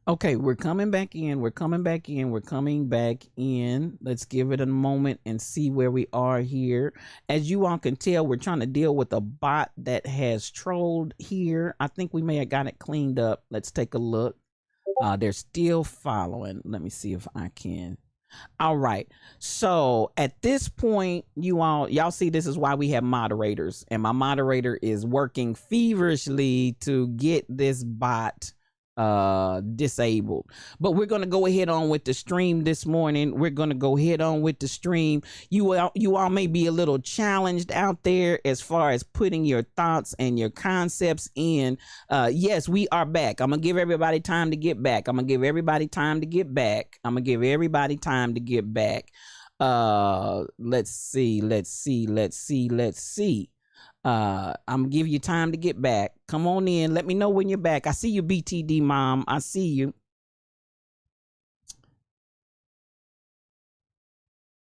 Okay, we're coming back in. We're coming back in. We're coming back in. Let's give it a moment and see where we are here. As you all can tell, we're trying to deal with a bot that has trolled here. I think we may have got it cleaned up. Let's take a look. They're still following. Let me see if I can. All right. So at this point, y'all see this is why we have moderators, and my moderator is working feverishly to get this bot disabled. But we're going to go ahead on with the stream this morning. We're going to go ahead on with the stream. You all may be a little challenged out there as far as putting your thoughts and your concepts in. Yes, we are back. I'm going to give everybody time to get back. I'm going to give everybody time to get back. I'm going to give everybody time to get back. Let's see. I'm gonna give you time to get back. Come on in. Let me know when you're back. I see you, BTD mom. I see you.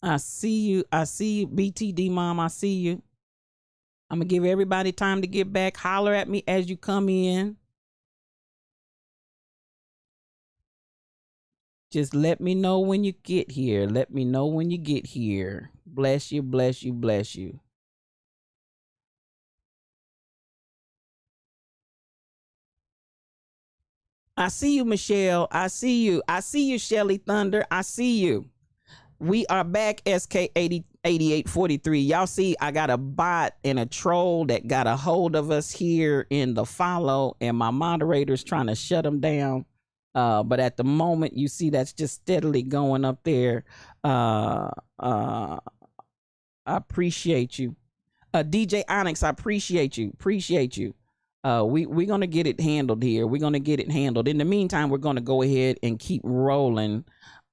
I see you, BTD mom. I see you. I'm gonna give everybody time to get back. Holler at me as you come in. Just let me know when you get here. Let me know when you get here. Bless you, bless you, bless you. I see you, Michelle. I see you. I see you, Shelly Thunder. I see you. We are back, SK8843. Y'all see, I got a bot and a troll that got a hold of us here in the follow, and my moderator's trying to shut them down. But at the moment, you see that's just steadily going up there. I appreciate you. DJ Onyx, I appreciate you. Appreciate you. We're gonna get it handled here. We're gonna get it handled. In the meantime, we're gonna go ahead and keep rolling.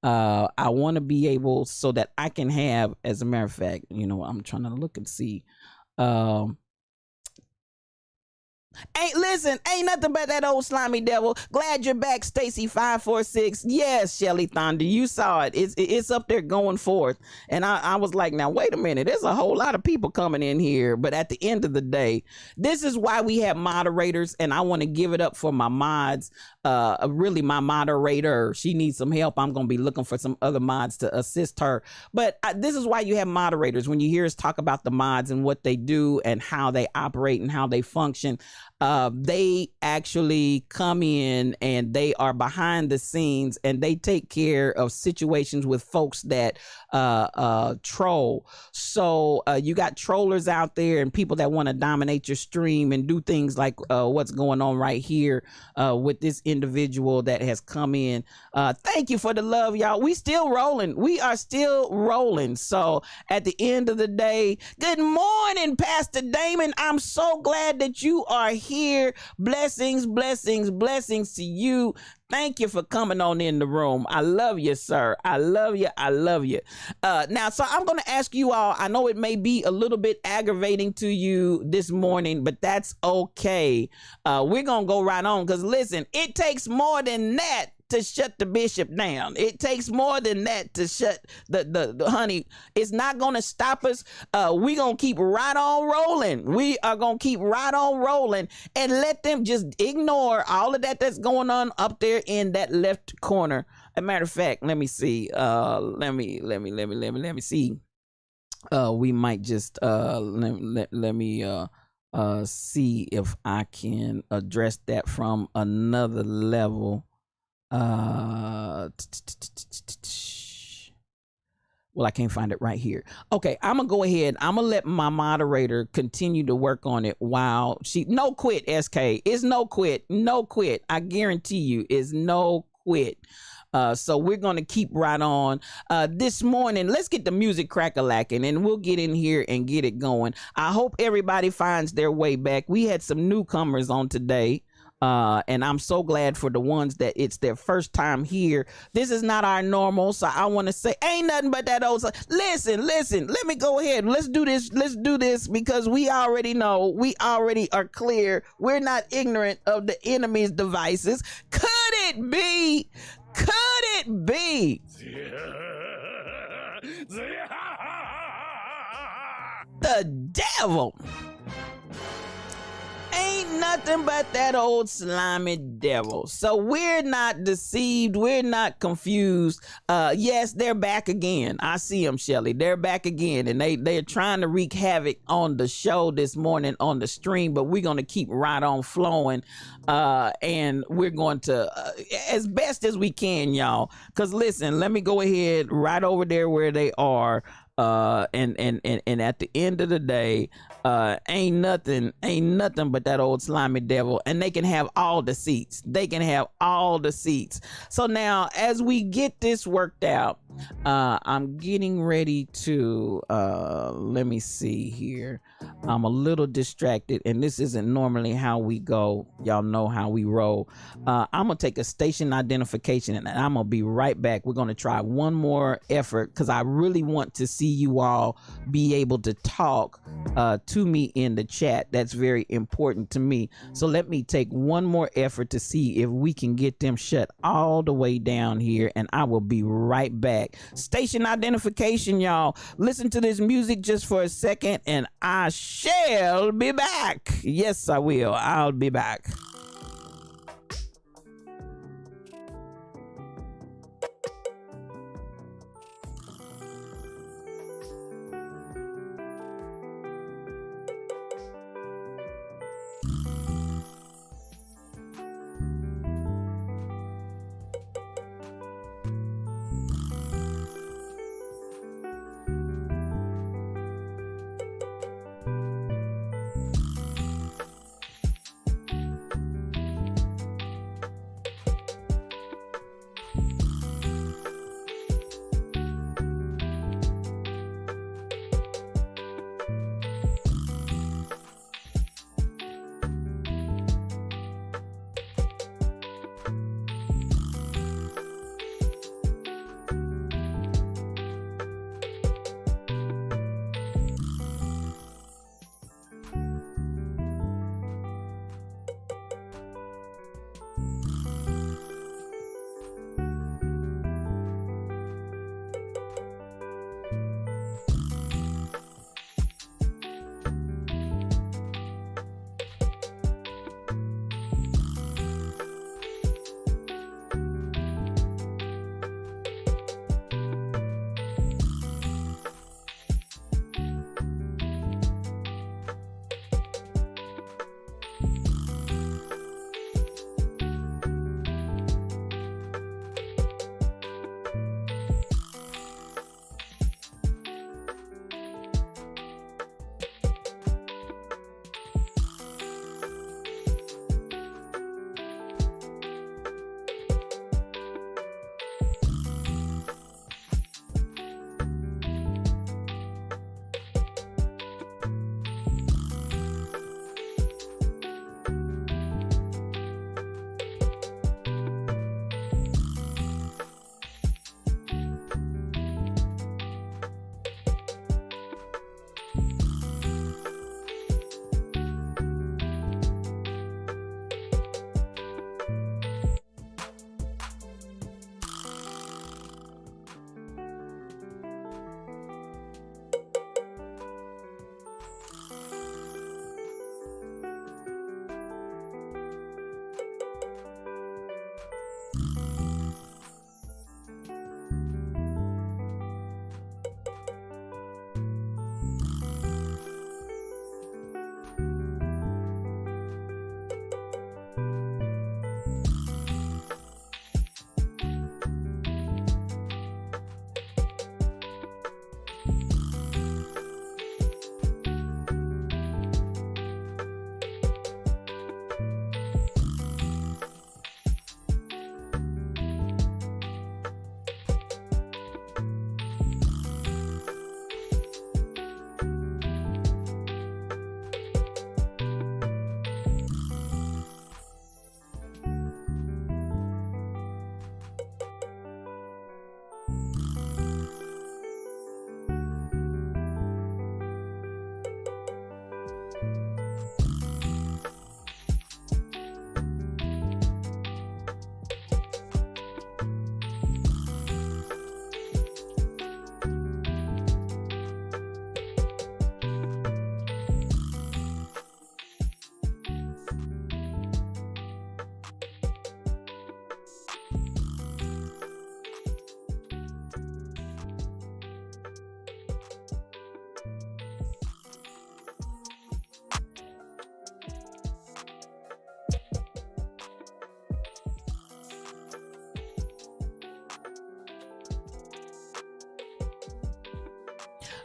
I want to be able so that I can have, as a matter of fact, I'm trying to look and see. Ain't nothing but that old slimy devil. Glad you're back, Stacy546. Yes, Shelly Thunder, you saw it. It's up there going forth. And I was like, now wait a minute, there's a whole lot of people coming in here. But at the end of the day, this is why we have moderators, and I want to give it up for my mods. Really, my moderator, she needs some help. I'm gonna be looking for some other mods to assist her. But this is why you have moderators. When you hear us talk about the mods and what they do and how they operate and how they function, they actually come in and they are behind the scenes and they take care of situations with folks that troll. So you got trollers out there and people that want to dominate your stream and do things like what's going on right here with this individual that has come in. Thank you for the love, y'all. We still rolling. We are still rolling. So at the end of the day, good morning, Pastor Damon. I'm so glad that you are here. Blessings, blessings, blessings to you. Thank you for coming on in the room. I love you, sir. I love you. I love you. Now, so I'm going to ask you all, I know it may be a little bit aggravating to you this morning, but that's okay. We're going to go right on because listen, it takes more than that to shut the bishop down. It takes more than that to shut the honey. It's not going to stop us. We're going to keep right on rolling. We are going to keep right on rolling and let them just ignore all of that that's going on up there in that left corner. As a matter of fact, let me see. Let me see. We might just let me see if I can address that from another level. Well, I can't find it right here. Okay, I'm gonna go ahead. I'm gonna let my moderator continue to work on it while no quit, SK. It's no quit. No quit. I guarantee you it's no quit. So we're going to keep right on. This morning, let's get the music crack-a-lacking and we'll get in here and get it going. I hope everybody finds their way back. We had some newcomers on today. And I'm so glad for the ones that it's their first time here. This is not our normal, so I want to say ain't nothing but that old. Listen, let me go ahead. Let's do this because we already know, we already are clear. We're not ignorant of the enemy's devices. Could it be? The devil? Ain't nothing but that old slimy devil. So we're not deceived. We're not confused. Yes, they're back again. I see them, Shelly. They're back again, and they're trying to wreak havoc on the show this morning on the stream. But we're gonna keep right on flowing, and we're going to as best as we can, y'all. Cause listen, let me go ahead right over there where they are. And at the end of the day, ain't nothing but that old slimy devil, and they can have all the seats. They can have all the seats. So now, as we get this worked out, I'm getting ready to let me see here. I'm a little distracted, and this isn't normally how we go. Y'all know how we roll. I'm gonna take a station identification, and I'm gonna be right back. We're gonna try one more effort because I really want to see you all be able to talk to me in the chat. That's very important to me. So let me take one more effort to see if we can get them shut all the way down here, and I will be right back. Station identification, y'all. Listen to this music just for a second, and I shall be back. Yes, I will. I'll be back.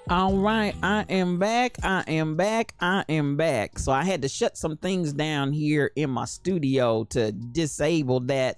All right, I am back. I am back. I am back. So I had to shut some things down here in my studio to disable that.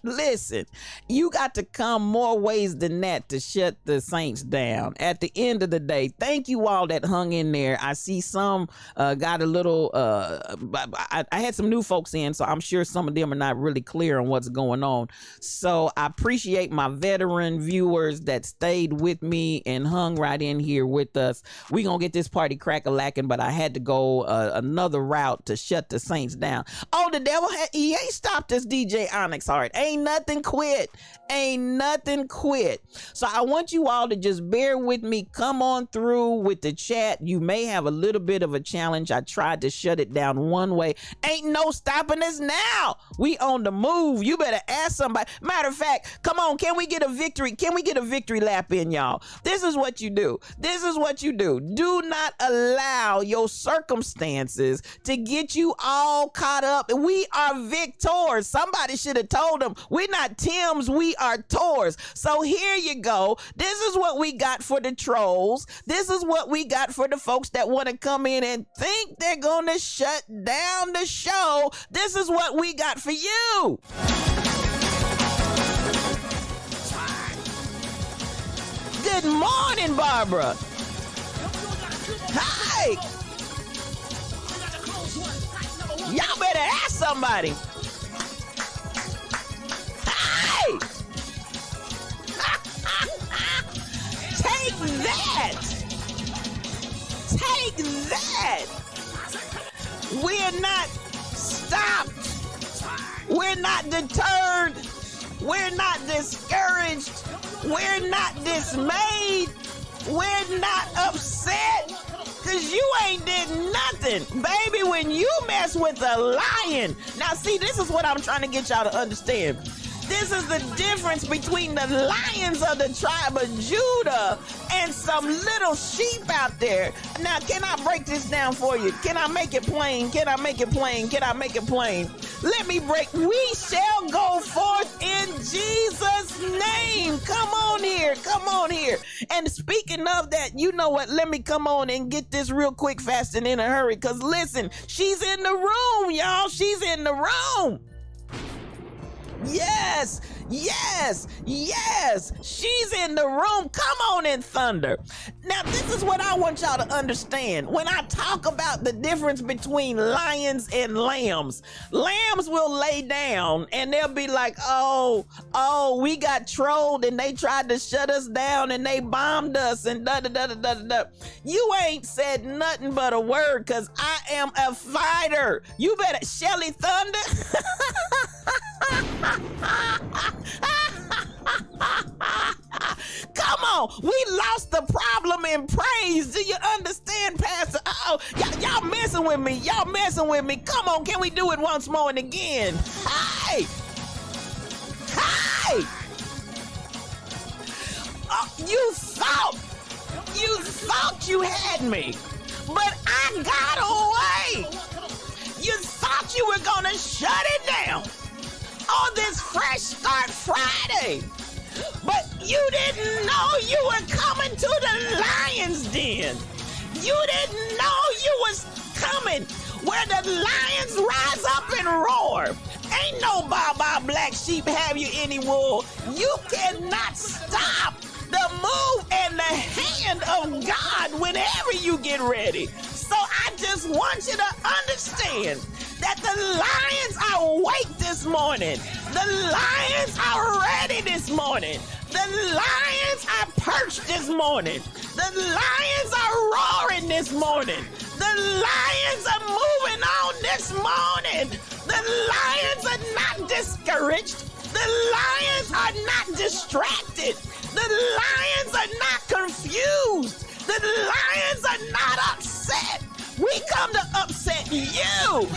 Listen, you got to come more ways than that to shut the Saints down. At the end of the day, thank you all that hung in there. I see some got a little, I had some new folks in, so I'm sure some of them are not really clear on what's going on. So I appreciate my veteran viewers that stayed with me and hung right in here with us. We gonna get this party crack-a-lacking, but I had to go another route to shut the Saints down. Oh, the devil, he ain't stopped us, DJ Onyx Heart. Ain't nothing quit. Ain't nothing quit. So I want you all to just bear with me. Come on through with the chat. You may have a little bit of a challenge. I tried to shut it down one way. Ain't no stopping us now. We on the move. You better ask somebody. Matter of fact, come on. Can we get a victory? Can we get a victory lap in, y'all? This is what you do. This is what you do. Do not allow your circumstances to get you all caught up. We are victors. Somebody should have told them we're not Tims, we are Tors. So here you go. This is what we got for the trolls. This is what we got for the folks that want to come in and think they're going to shut down the show. This is what we got for you. Good morning, Barbara. Hi. Y'all better ask somebody. Hey! Take that! Take that! We're not stopped. We're not deterred. We're not discouraged. We're not dismayed. We're not upset. Cause you ain't did nothing. Baby, when you mess with a lion. Now see, this is what I'm trying to get y'all to understand. This is the difference between the lions of the tribe of Judah and some little sheep out there. Now, can I break this down for you? Can I make it plain? Can I make it plain? Can I make it plain? Let me break. We shall go forth in Jesus' name. Come on here. Come on here. And speaking of that, you know what? Let me come on and get this real quick, fast, and in a hurry. Because listen, she's in the room, y'all. She's in the room. Yes, yes, yes. She's in the room. Come on in, Thunder. Now, this is what I want y'all to understand. When I talk about the difference between lions and lambs, lambs will lay down and they'll be like, oh, we got trolled and they tried to shut us down and they bombed us and da-da-da-da-da-da. You ain't said nothing but a word because I am a fighter. You better, Shelly Thunder. Come on, we lost the problem in praise. Do you understand, Pastor? Y'all messing with me. Y'all messing with me. Come on, can we do it once more and again? Hey! Hey! You thought you had me, but I got away. You thought you were gonna shut it down on this Fresh Start Friday, but you didn't know you were coming to the lion's den. You didn't know you was coming where the lions rise up and roar. Ain't no baa black sheep have you any wool. You cannot stop the move and the hand of God whenever you get ready. So I just want you to understand that the lions are awake this morning. The lions are ready this morning. The lions are perched this morning. The lions are roaring this morning. The lions are moving on this morning. The lions are not discouraged. The lions are not distracted. The lions are not confused. The lions are not upset. We come to upset you.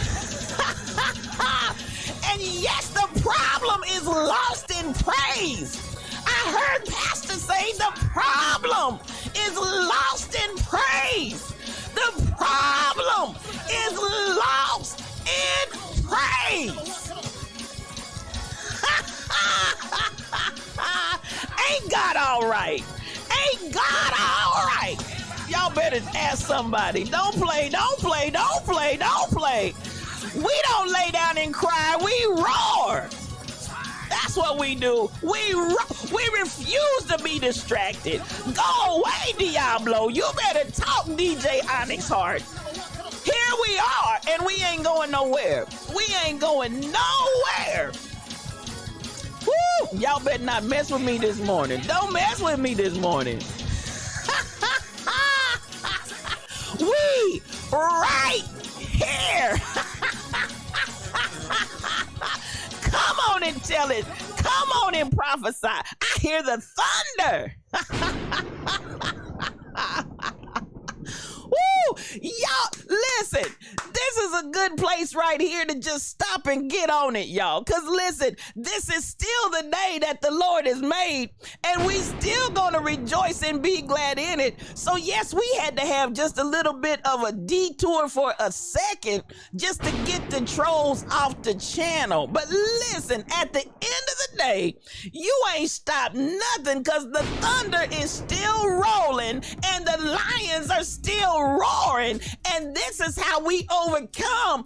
And yes, the problem is lost in praise. I heard Pastor say the problem is lost in praise. The problem is lost in praise. Ain't God all right? Ain't God all right? better ask somebody. Don't play, don't play, don't play, don't play. We don't lay down and cry. We roar. That's what we do. We refuse to be distracted. Go away, Diablo. You better talk, DJ Onyx Heart. Here we are, and we ain't going nowhere. We ain't going nowhere. Woo! Y'all better not mess with me this morning. Don't mess with me this morning. We right here. Come on and tell it. Come on and prophesy. I hear the thunder. Woo! Y'all, listen, this is a good place right here to just stop and get on it, y'all. Because listen, this is still the day that the Lord has made, and we still gonna rejoice and be glad in it. So yes, we had to have just a little bit of a detour for a second just to get the trolls off the channel. But listen, at the end of the day, you ain't stopped nothing, because the thunder is still rolling and the lions are still roaring, and this is how we overcome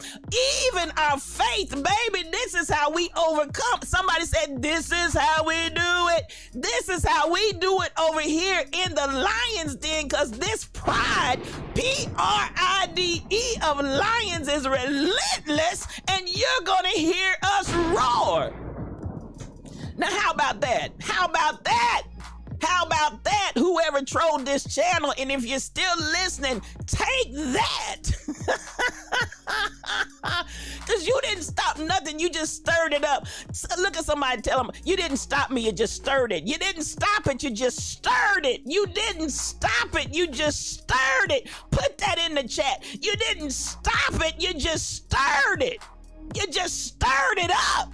even our faith, baby. This is how we overcome. Somebody said, this is how we do it. This is how we do it over here in the lion's den, because this pride, P-R-I-D-E, of lions is relentless, and you're gonna hear us roar. Now, how about that? How about that? How about that? Whoever trolled this channel, and if you're still listening, take that. Because you didn't stop nothing. You just stirred it up. So look at somebody, tell them, you didn't stop me, you just stirred it. You didn't stop it, you just stirred it. You didn't stop it, you just stirred it. Put that in the chat. You didn't stop it, you just stirred it. You just stirred it up.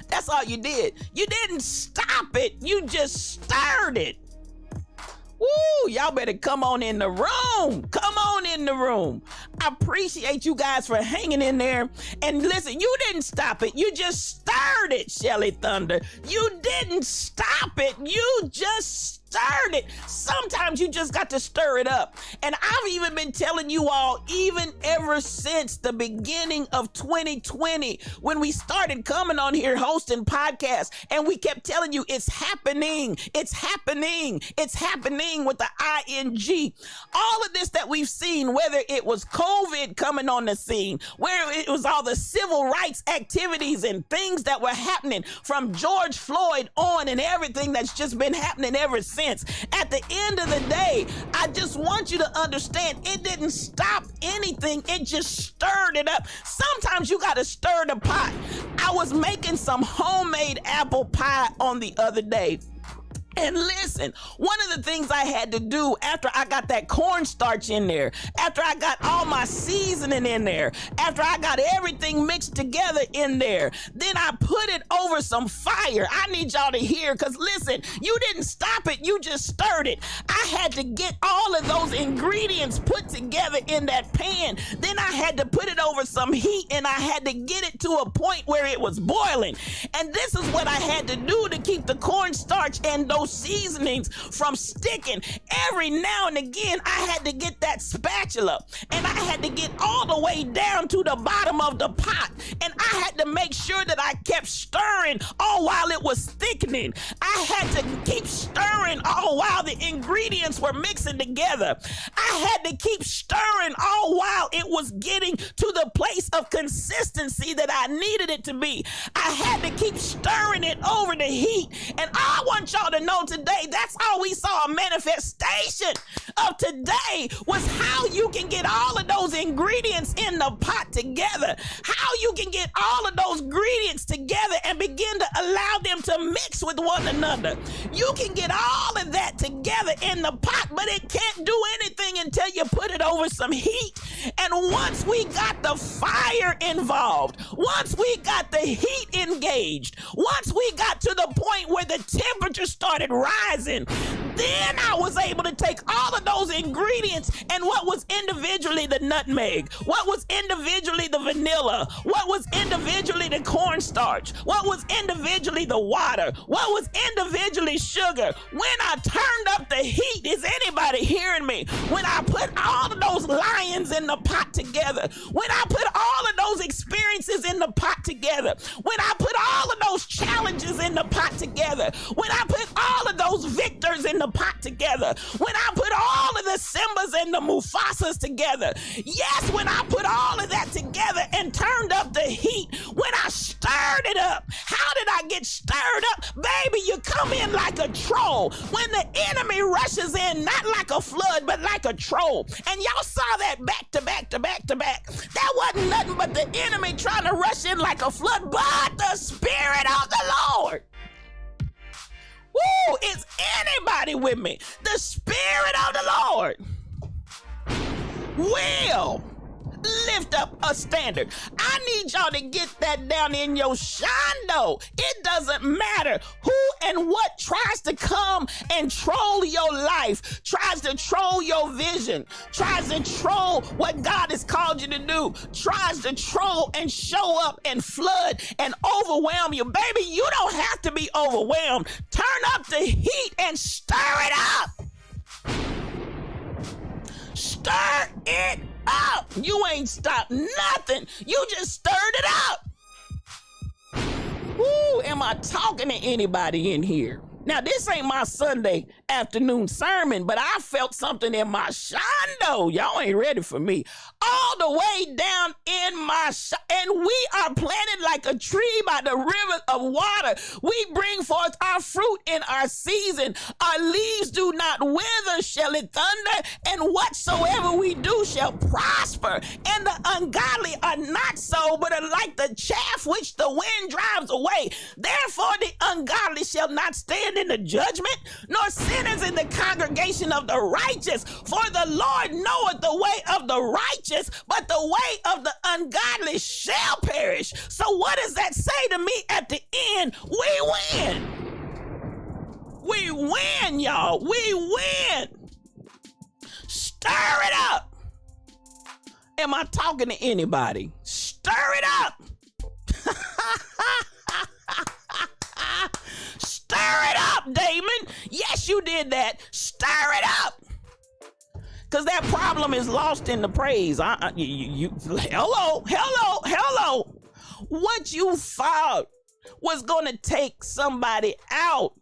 That's all you did. You didn't stop it. You just stirred it. Woo, y'all better come on in the room. Come on in the room. I appreciate you guys for hanging in there. And listen, you didn't stop it. You just stirred it, Shelly Thunder. You didn't stop it. You just stirred it. Sometimes you just got to stir it up. And I've even been telling you all, even ever since the beginning of 2020, when we started coming on here hosting podcasts, and we kept telling you it's happening, it's happening, it's happening with the ING. All of this that we've seen, whether it was COVID coming on the scene, where it was all the civil rights activities and things that were happening from George Floyd on, and everything that's just been happening ever since. At the end of the day, I just want you to understand, it didn't stop anything. It just stirred it up. Sometimes you got to stir the pot. I was making some homemade apple pie on the other day. And listen, one of the things I had to do after I got that cornstarch in there, after I got all my seasoning in there, after I got everything mixed together in there, then I put it over some fire. I need y'all to hear, because listen, you didn't stop it, you just stirred it. I had to get all of those ingredients put together in that pan. Then I had to put it over some heat, and I had to get it to a point where it was boiling. And this is what I had to do to keep the cornstarch and those seasonings from sticking. Every now and again, I had to get that spatula, and I had to get all the way down to the bottom of the pot, and I had to make sure that I kept stirring all while it was thickening. I had to keep stirring all while the ingredients were mixing together. I had to keep stirring all while it was getting to the place of consistency that I needed it to be. I had to keep stirring it over the heat, and I want y'all to know today, that's how we saw a manifestation of today, was how you can get all of those ingredients in the pot together, how you can get all of those ingredients together and begin to allow them to mix with one another. You can get all of that together in the pot, but it can't do anything until you put it over some heat. And once we got the fire involved, once we got the heat engaged, once we got to the point where the temperature started rising, Then I was able to take all of those ingredients and what was individually the nutmeg, what was individually the vanilla, what was individually the cornstarch, what was individually the water, what was individually sugar. When I turned up the heat, is anybody hearing me? When I put all of those lions in the pot together, when I put all of those experiences in the pot together, when I put all of those challenges in the pot together, when I put all of those victors in the pot together, when I put all of the Simbas and the Mufasas together, yes, when I put all of that together and turned up the heat, when I stirred it up, how did I get stirred up? Baby, you come in like a troll. When the enemy rushes in, not like a flood, but like a troll. And y'all saw that back to back to back to back. That wasn't nothing but the enemy trying to rush in like a flood, but the Spirit of the Lord. Woo! Is anybody with me? The Spirit of the Lord will lift up a standard. I need y'all to get that down in your shando. It doesn't matter who and what tries to come and troll your life, tries to troll your vision, tries to troll what God has called you to do, tries to troll and show up and flood and overwhelm you. Baby, you don't have to be overwhelmed. Turn up the heat and stir it up. Stir it up. You ain't stopped nothing. You just stirred it up. Woo, am I talking to anybody in here? Now, this ain't my Sunday afternoon sermon, but I felt something in my shando. Y'all ain't ready for me. All the way down in my and we are planted like a tree by the river of water. We bring forth our fruit in our season. Our leaves do not wither, shall it thunder, and whatsoever we do shall prosper. And the ungodly are not so, but are like the chaff which the wind drives away. Therefore the ungodly shall not stand in the judgment, nor sinners in the congregation of the righteous. For the Lord knoweth the way of the righteous, but the way of the ungodly shall perish. So what does that say to me at the end? We win. We win, y'all. We win. Stir it up. Am I talking to anybody? Stir it up. Stir it up, Damon. Yes, you did that. Stir it up. Because that problem is lost in the praise. Hello. What you thought was going to take somebody out,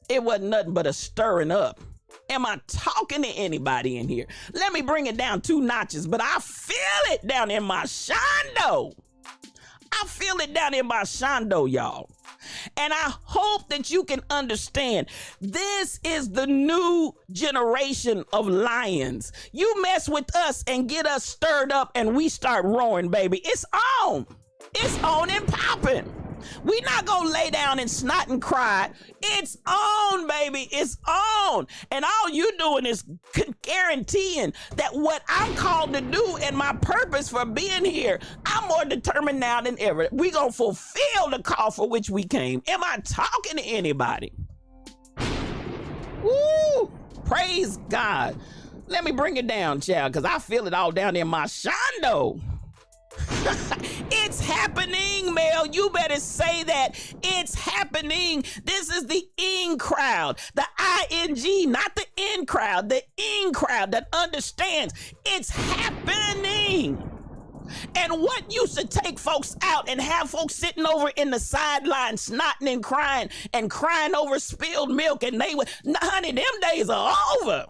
it wasn't nothing but a stirring up. Am I talking to anybody in here? Let me bring it down 2 notches, but I feel it down in my shando. I feel it down in my shando, y'all. And I hope that you can understand this is the new generation of lions. You mess with us and get us stirred up and we start roaring, baby. It's on. It's on and popping. We not gonna lay down and snot and cry. It's on, baby. It's on. And all you doing is guaranteeing that what I'm called to do and my purpose for being here, I'm more determined now than ever. We gonna fulfill the call for which we came. Am I talking to anybody? Woo! Praise God. Let me bring it down, child, because I feel it all down in my shando. It's happening, Mel. You better say that. It's happening. This is the in crowd, the I-N-G, not the in crowd, the in crowd that understands it's happening. And what used to take folks out and have folks sitting over in the sidelines, snotting and crying over spilled milk, and they would, honey, them days are over.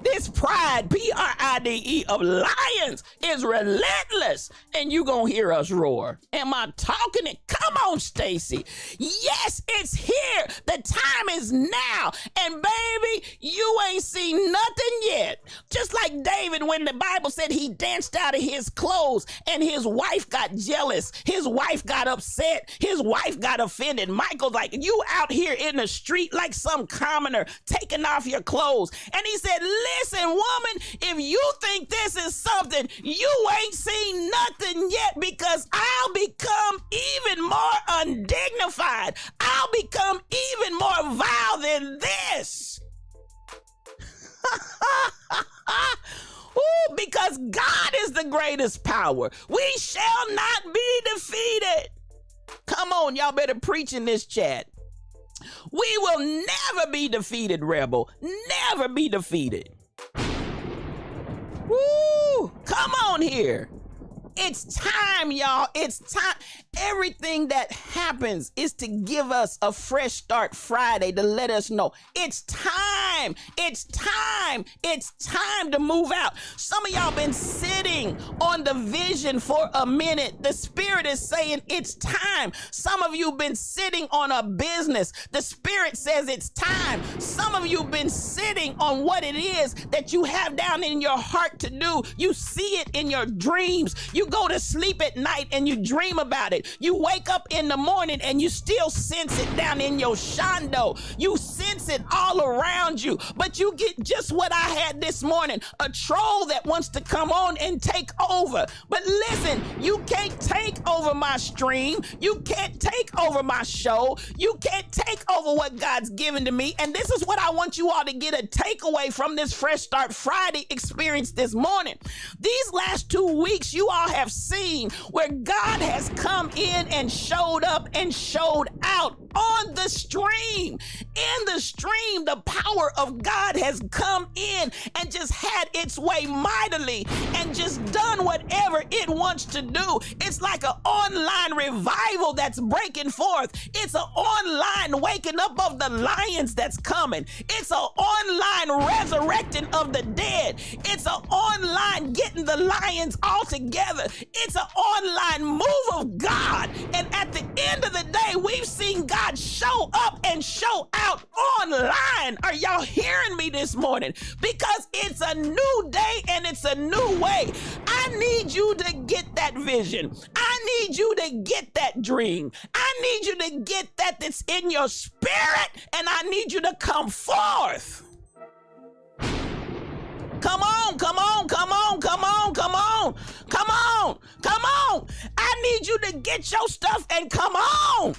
This pride, P-R-I-D-E, of lions is relentless, and you gonna hear us roar. Am I talking it? Come on, Stacy. Yes, it's here. The time is now. And baby, you ain't seen nothing yet. Just like David, when the Bible said he danced out of his clothes and his wife got jealous, his wife got upset, his wife got offended. Michael's like, you out here in the street like some commoner taking off your clothes. And he said, listen, woman, if you think this is something nothing. You ain't seen nothing yet, because I'll become even more undignified. I'll become even more vile than this. Ooh, because God is the greatest power. We shall not be defeated. Come on, y'all better preach in this chat. We will never be defeated, rebel. Never be defeated. Woo! Come on here. It's time, y'all. It's time. Everything that happens is to give us a fresh start Friday, to let us know it's time. It's time. It's time to move out. Some of y'all been sitting on the vision for a minute. The Spirit is saying it's time. Some of you been sitting on a business. The Spirit says it's time. Some of you been sitting on what it is that you have down in your heart to do. You see it in your dreams. You go to sleep at night and you dream about it. You wake up in the morning and you still sense it down in your shondo. You sense it all around you, but you get just what I had this morning, a troll that wants to come on and take over. But listen, you can't take over my stream. You can't take over my show. You can't take over what God's given to me. And this is what I want you all to get a takeaway from this Fresh Start Friday experience this morning. These last 2 weeks, you all have seen where God has come in and showed up and showed out on the stream. In the stream, the power of God has come in and just had its way mightily and just done whatever it wants to do. It's like an online revival that's breaking forth. It's an online waking up of the lions that's coming. It's an online resurrecting of the dead. It's an online getting the lions all together. It's an online move of God. And at the end of the day, we've seen God show up and show out online. Are y'all hearing me this morning? Because it's a new day and it's a new way. I need you to get that vision. I need you to get that dream. I need you to get that's in your spirit, and I need you to come forth. Come on, come on, come on, come on, come on, come on, come on. I need you to get your stuff and come on.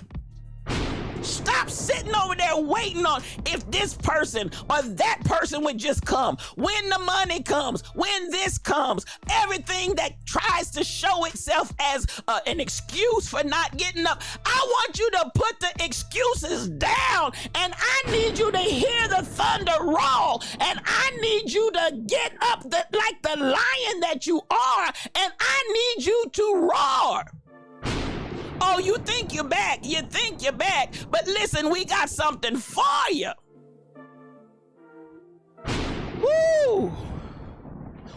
Stop sitting over there waiting on if this person or that person would just come. When the money comes, when this comes, everything that tries to show itself as an excuse for not getting up, I want you to put the excuses down, and I need you to hear the thunder roll, and I need you to get up like the lion that you are, and I need you to roar. Oh, you think you're back. You think you're back. But listen, we got something for you. Woo!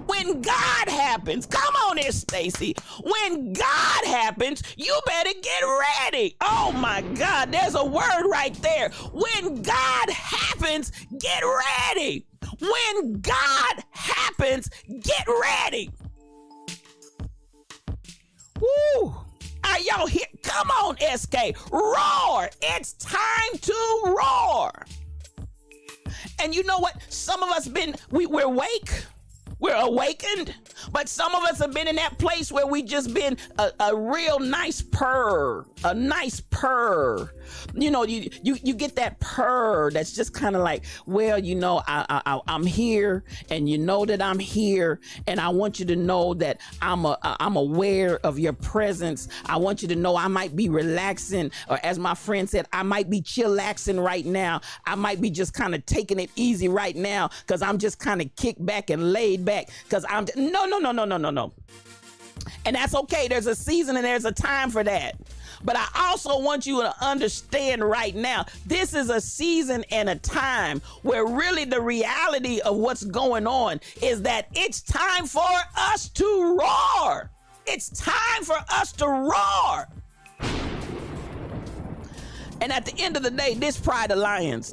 When God happens, come on here, Stacy. When God happens, you better get ready. Oh my God, there's a word right there. When God happens, get ready. When God happens, get ready. Woo! Are y'all here? Come on, SK. Roar. It's time to roar. And you know what? Some of us we're awake. We're awakened, but some of us have been in that place where we just been a real nice purr, a nice purr. You know, you get that purr that's just kind of like, well, you know, I'm here, and you know that I'm here, and I want you to know that I'm aware of your presence. I want you to know I might be relaxing, or as my friend said, I might be chillaxing right now. I might be just kind of taking it easy right now because I'm just kind of kicked back and laid back because I'm no. And that's okay. There's a season and there's a time for that. But I also want you to understand right now, this is a season and a time where really the reality of what's going on is that it's time for us to roar. It's time for us to roar. And at the end of the day, this pride of lions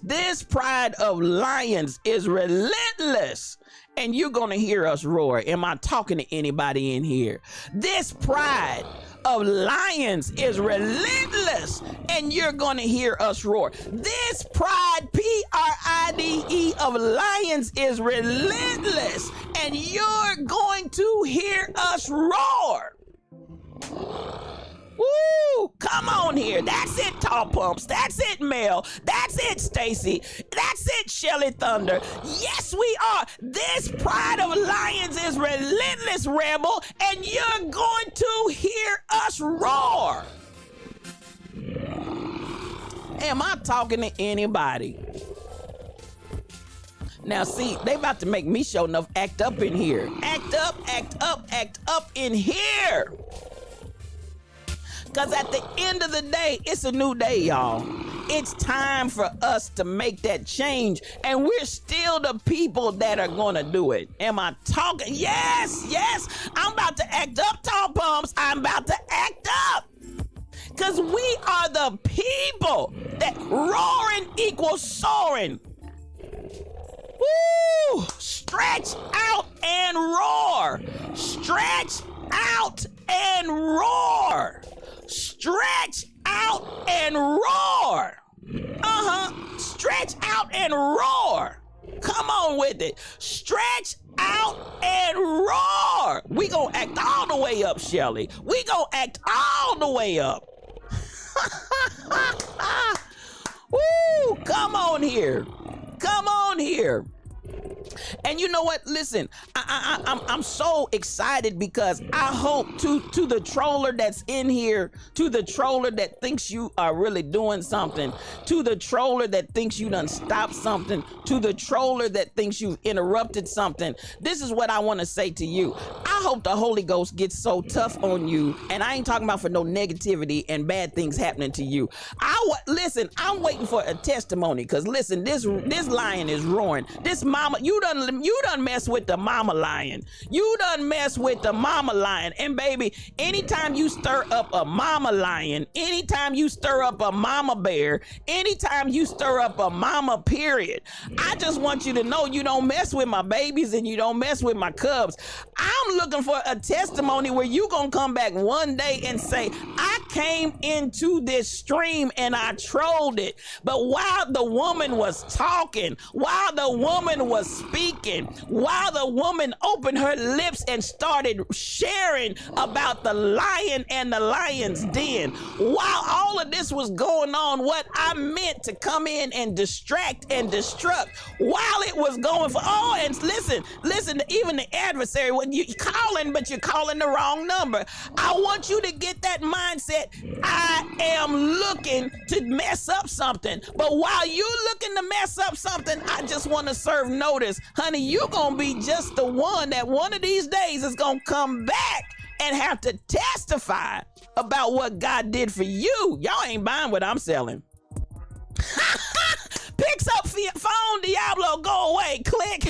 is relentless. And you're going to hear us roar. Am I talking to anybody in here? This pride of lions is relentless, and you're going to hear us roar. This pride, Pride, of lions is relentless, and you're going to hear us roar. Woo! Come on here. That's it, Tall Pumps. That's it, Mel. That's it, Stacy. That's it, Shelly Thunder. Yes, we are. This Pride of Lions is relentless, Rebel, and you're going to hear us roar. Am I talking to anybody? Now, see, they about to make me show enough act up in here. Act up, act up, act up in here. Because at the end of the day, it's a new day, y'all. It's time for us to make that change. And we're still the people that are going to do it. Am I talking? Yes, yes. I'm about to act up, Tall Pumps. I'm about to act up. Because we are the people that roaring equals soaring. Woo! Stretch out and roar. Stretch out and roar. Stretch out and roar. Stretch out and roar. Come on with it. Stretch out and roar. We gonna act all the way up, Shelly. We gonna act all the way up. Woo! Come on here. Come on here. And you know what? Listen, I'm so excited because I hope to the troller that's in here, to the troller that thinks you are really doing something, to the troller that thinks you done stopped something, to the troller that thinks you've interrupted something. This is what I want to say to you. I hope the Holy Ghost gets so tough on you, and I ain't talking about for no negativity and bad things happening to you. Listen, I'm waiting for a testimony, because listen, this lion is roaring. This mama, you done mess with the mama lion. You done mess with the mama lion. And baby, anytime you stir up a mama lion, anytime you stir up a mama bear, anytime you stir up a mama period, I just want you to know you don't mess with my babies and you don't mess with my cubs. I'm looking for a testimony where you gonna come back one day and say, I came into this stream and I trolled it. But while the woman was talking, while the woman was speaking, while the woman opened her lips and started sharing about the lion and the lion's den, while all of this was going on, what I meant to come in and distract and destruct, while it was going for, and listen, even the adversary, when you calling, but you're calling the wrong number. I want you to get that mindset. I am looking to mess up something, but while you're looking to mess up something, I just want to serve notice. Honey, you're going to be just the one that one of these days is going to come back and have to testify about what God did for you. Y'all ain't buying what I'm selling. Picks up phone, Diablo, go away, click.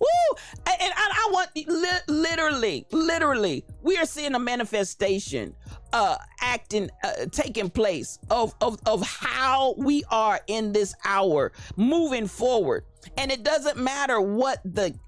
Woo! And I want literally, we are seeing a manifestation taking place of how we are in this hour moving forward. And it doesn't matter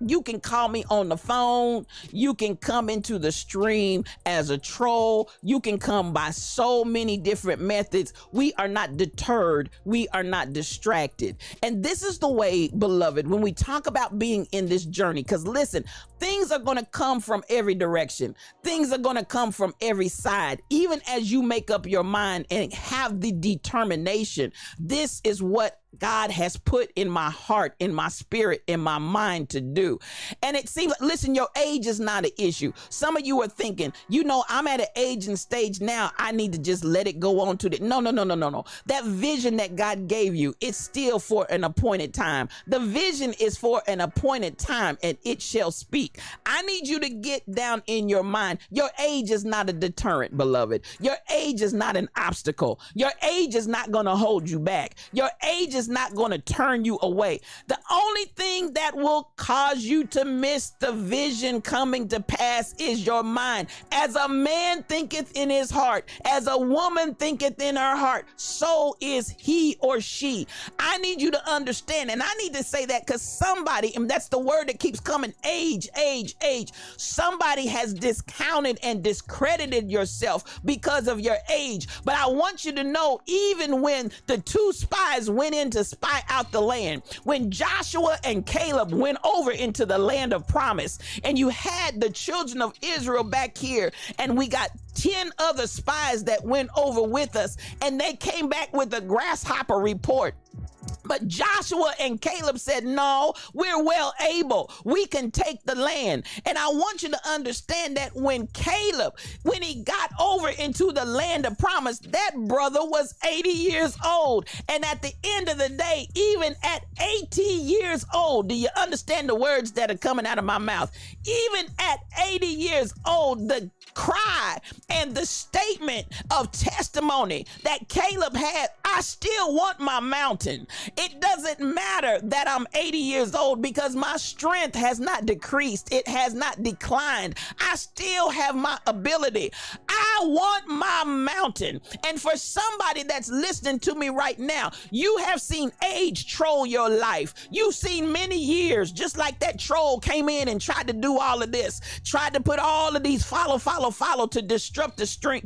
you can call me on the phone, you can come into the stream as a troll, you can come by so many different methods. We are not deterred, we are not distracted. And this is the way, beloved, when we talk about being in this journey, because listen, things are going to come from every direction. Things are going to come from every side. Even as you make up your mind and have the determination, this is what God has put in my heart, in my spirit, in my mind to do. And it seems, listen, your age is not an issue. Some of you are thinking, I'm at an age and stage now, I need to just let it go on to the, no. That vision that God gave you, it's still for an appointed time. The vision is for an appointed time and it shall speak. I need you to get down in your mind. Your age is not a deterrent, beloved. Your age is not an obstacle. Your age is not going to hold you back. Your age is is not going to turn you away. The only thing that will cause you to miss the vision coming to pass is your mind. As a man thinketh in his heart, as a woman thinketh in her heart, so is he or she. I need you to understand, and I need to say that because somebody, and that's the word that keeps coming, age. Somebody has discounted and discredited yourself because of your age. But I want you to know, even when the two spies went in to spy out the land, when Joshua and Caleb went over into the land of promise, and you had the children of Israel back here, and we got 10 other spies that went over with us, and they came back with a grasshopper report. But Joshua and Caleb said, no, we're well able. We can take the land. And I want you to understand that when Caleb, when he got over into the land of promise, that brother was 80 years old. And at the end of the day, even at 80 years old, do you understand the words that are coming out of my mouth? Even at 80 years old, the cry and the statement of testimony that Caleb had, I still want my mountain. It doesn't matter that I'm 80 years old because my strength has not decreased. It has not declined. I still have my ability. I want my mountain. And for somebody that's listening to me right now, you have seen age troll your life. You've seen many years, just like that troll came in and tried to do all of this, tried to put all of these follow to disrupt the stream.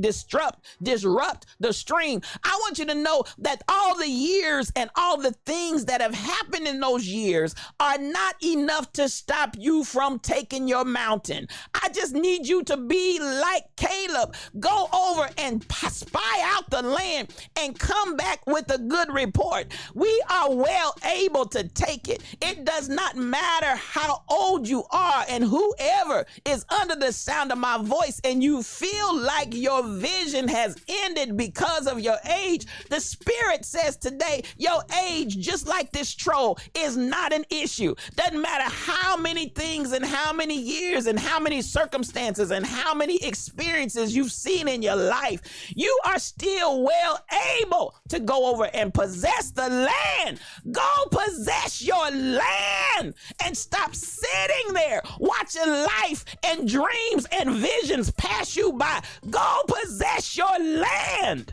I want you to know that all the years and all the things that have happened in those years are not enough to stop you from taking your mountain. I just need you to be like Caleb. Go over and spy out the land and come back with a good report. We are well able to take it. It does not matter how old you are, and whoever is under the sound of my voice and you feel like your vision has ended because of your age, the Spirit says today, your age, just like this troll, is not an issue. Doesn't matter how many things and how many years and how many circumstances and how many experiences you've seen in your life, you are still well able to go over and possess the land. Go possess your land and stop sitting there watching life and dreams and visions pass you by. Go possess your land.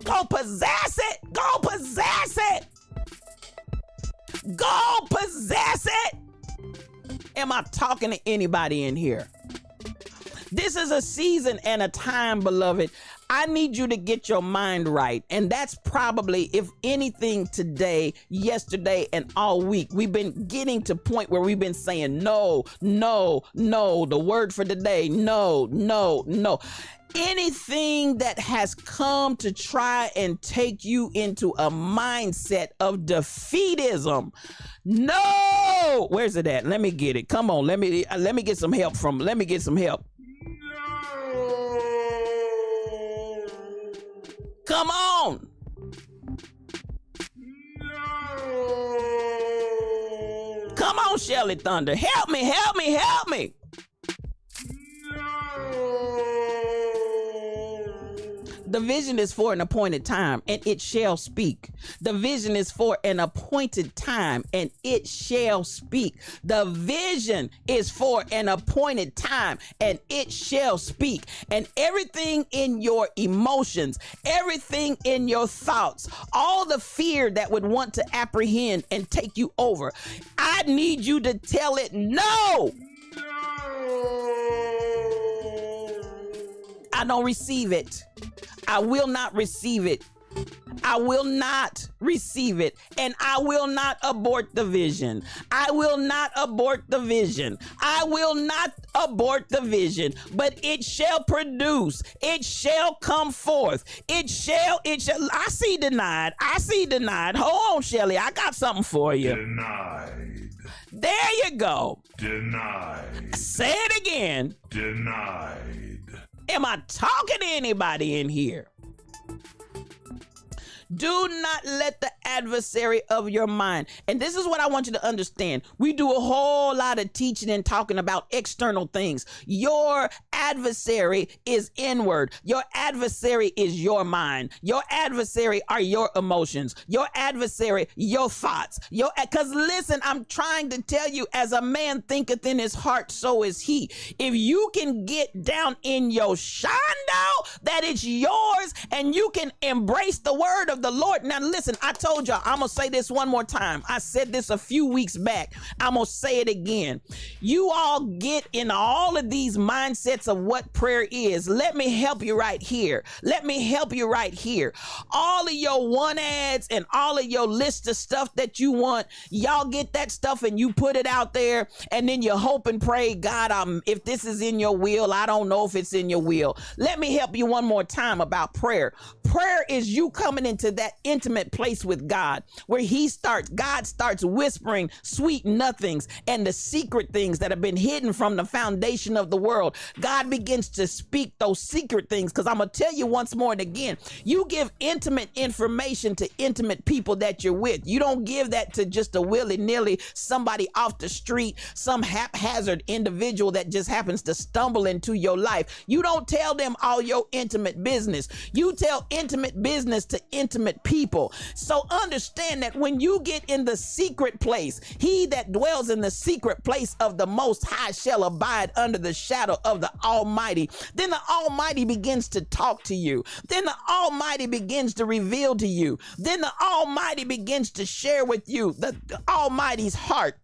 Go possess it. Go possess it. Go possess it. Am I talking to anybody in here? This is a season and a time, beloved. I need you to get your mind right. And that's probably, if anything, today, yesterday, and all week, we've been getting to point where we've been saying no. The word for today, no. Anything that has come to try and take you into a mindset of defeatism, no. Where's it at? Let me get it. Come on, let me get some help from. Let me get some help. Come on. Come on, Shelly Thunder. Help me. The vision is for an appointed time, and it shall speak. The vision is for an appointed time, and it shall speak. The vision is for an appointed time, and it shall speak. And everything in your emotions, everything in your thoughts, all the fear that would want to apprehend and take you over, I need you to tell it no. I don't receive it. I will not receive it. I will not receive it, and I will not abort the vision. I will not abort the vision. I will not abort the vision, but it shall produce. It shall come forth. It shall. I see denied. Hold on, Shelly. I got something for you. Denied. There you go. Denied. Say it again. Denied. Am I talking to anybody in here? Do not let the adversary of your mind. And this is what I want you to understand. We do a whole lot of teaching and talking about external things. Your adversary is inward. Your adversary is your mind. Your adversary are your emotions. Your adversary, your thoughts. Because listen, I'm trying to tell you, as a man thinketh in his heart, so is he. If you can get down in your shondo, that it's yours, and you can embrace the word of the Lord. Now listen, I told y'all, I'm gonna say this one more time. I said this a few weeks back. I'm gonna say it again. You all get in all of these mindsets of what prayer is. Let me help you right here. Let me help you right here. All of your want ads and all of your list of stuff that you want, y'all get that stuff and you put it out there, and then you hope and pray, God, if this is in your will, I don't know if it's in your will. Let me help you one more time about prayer. Prayer is you coming into that intimate place with God where God starts whispering sweet nothings and the secret things that have been hidden from the foundation of the world. God begins to speak those secret things, because I'm going to tell you once more and again, you give intimate information to intimate people that you're with. You don't give that to just a willy-nilly somebody off the street, some haphazard individual that just happens to stumble into your life. You don't tell them all your intimate business. You tell intimate business to intimate people. So understand that when you get in the secret place, he that dwells in the secret place of the Most High shall abide under the shadow of the Almighty. Then the Almighty begins to talk to you. Then the Almighty begins to reveal to you. Then the Almighty begins to share with you the Almighty's heart.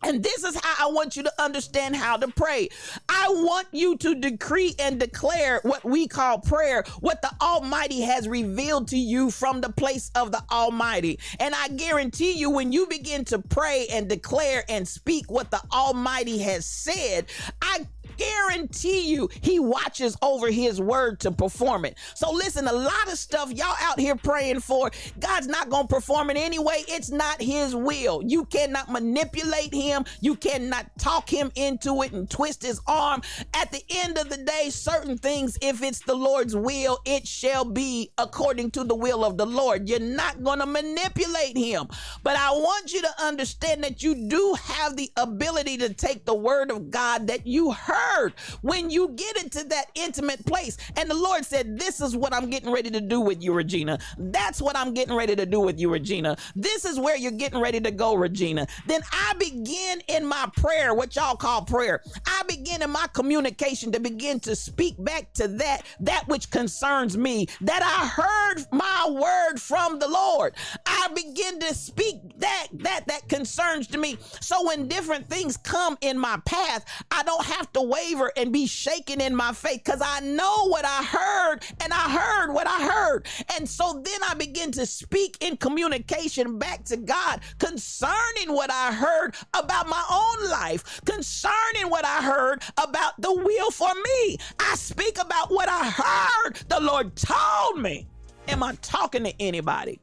And this is how I want you to understand how to pray. I want you to decree and declare what we call prayer, what the Almighty has revealed to you from the place of the Almighty. And I guarantee you, when you begin to pray and declare and speak what the Almighty has said, I guarantee you he watches over his word to perform it. So listen, a lot of stuff y'all out here praying for, God's not going to perform it anyway. It's not his will. You cannot manipulate him. You cannot talk him into it and twist his arm. At the end of the day, certain things, if it's the Lord's will, it shall be according to the will of the Lord. You're not going to manipulate him. But I want you to understand that you do have the ability to take the word of God that you heard when you get into that intimate place. And the Lord said, this is what I'm getting ready to do with you, Regina. That's what I'm getting ready to do with you, Regina. This is where you're getting ready to go, Regina. Then I begin in my prayer, what y'all call prayer. I begin in my communication to begin to speak back to that which concerns me, that I heard my word from the Lord. I begin to speak that concerns to me. So when different things come in my path, I don't have to waver and be shaken in my faith, because I know what I heard, and I heard what I heard. And so then I begin to speak in communication back to God concerning what I heard about my own life, concerning what I heard about the will for me. I speak about what I heard the Lord told me. Am I talking to anybody?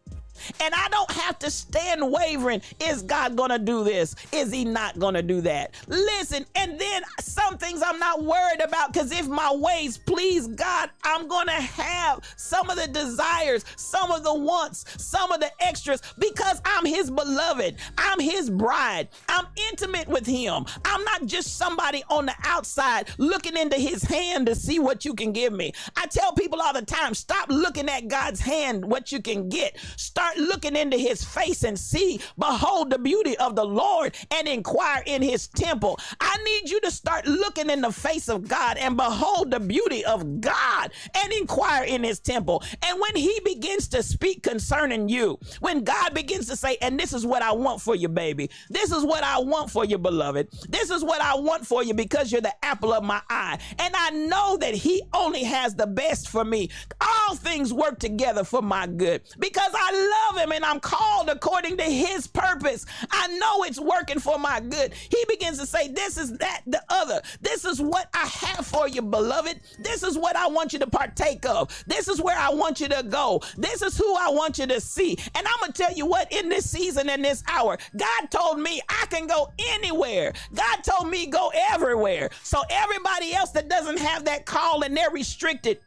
And I don't have to stand wavering. Is God going to do this? Is he not going to do that? Listen, and then some things I'm not worried about, because if my ways please God, I'm going to have some of the desires, some of the wants, some of the extras, because I'm his beloved. I'm his bride. I'm intimate with him. I'm not just somebody on the outside looking into his hand to see what you can give me. I tell people all the time, stop looking at God's hand, what you can get. Start looking into his face and see, behold the beauty of the Lord, and inquire in his temple. I need you to start looking in the face of God and behold the beauty of God and inquire in his temple. And when he begins to speak concerning you, when God begins to say, and this is what I want for you, baby. This is what I want for you, beloved. This is what I want for you, because you're the apple of my eye. And I know that he only has the best for me. All things work together for my good, because I love him and I'm called according to his purpose. I know it's working for my good. He begins to say, this is that, the other. This is what I have for you, beloved. This is what I want you to partake of. This is where I want you to go. This is who I want you to see. And I'm going to tell you what, in this season, in this hour, God told me I can go anywhere. God told me go everywhere. So everybody else that doesn't have that call and they're restricted,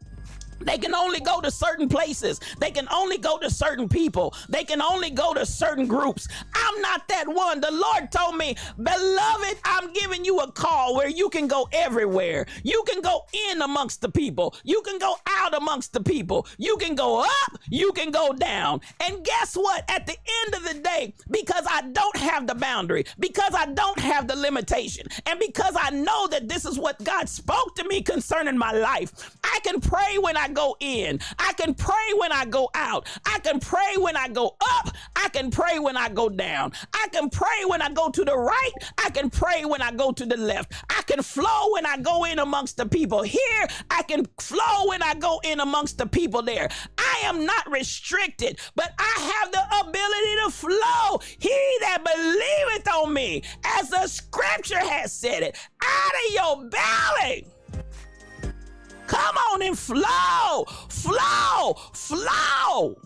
They can only go to certain places. They can only go to certain people. They can only go to certain groups. I'm not that one. The Lord told me, beloved, I'm giving you a call where you can go everywhere. You can go in amongst the people. You can go out amongst the people. You can go up. You can go down. And guess what? At the end of the day, because I don't have the boundary, because I don't have the limitation, and because I know that this is what God spoke to me concerning my life, I can pray when I go in. I can pray when I go out. I can pray when I go up. I can pray when I go down. I can pray when I go to the right. I can pray when I go to the left. I can flow when I go in amongst the people here. I can flow when I go in amongst the people there. I am not restricted, but I have the ability to flow. He that believeth on me, as the scripture has said it, out of your belly. Come on and flow, flow, flow.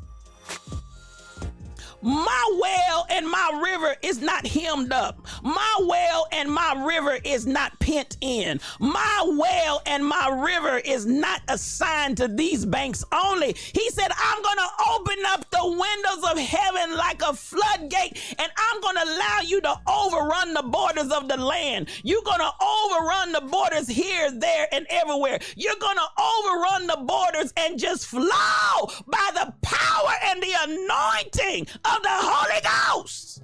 My well and my river is not hemmed up. My well and my river is not pent in. My well and my river is not assigned to these banks only. He said, I'm going to open up the windows of heaven like a floodgate, and I'm going to allow you to overrun the borders of the land. You're going to overrun the borders here, there, and everywhere. You're going to overrun the borders and just flow by the power and the anointing of the Holy Ghost.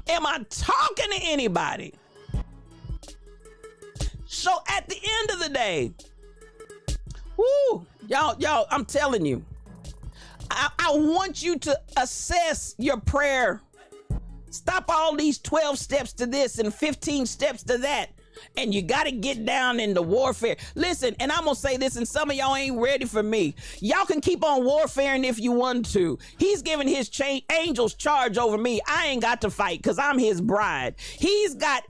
Am I talking to anybody? So at the end of the day, woo, y'all, I'm telling you, I want you to assess your prayer. Stop all these 12 steps to this and 15 steps to that. And you got to get down into warfare. Listen, and I'm going to say this, and some of y'all ain't ready for me. Y'all can keep on warfaring if you want to. He's giving his angels charge over me. I ain't got to fight because I'm his bride. He's got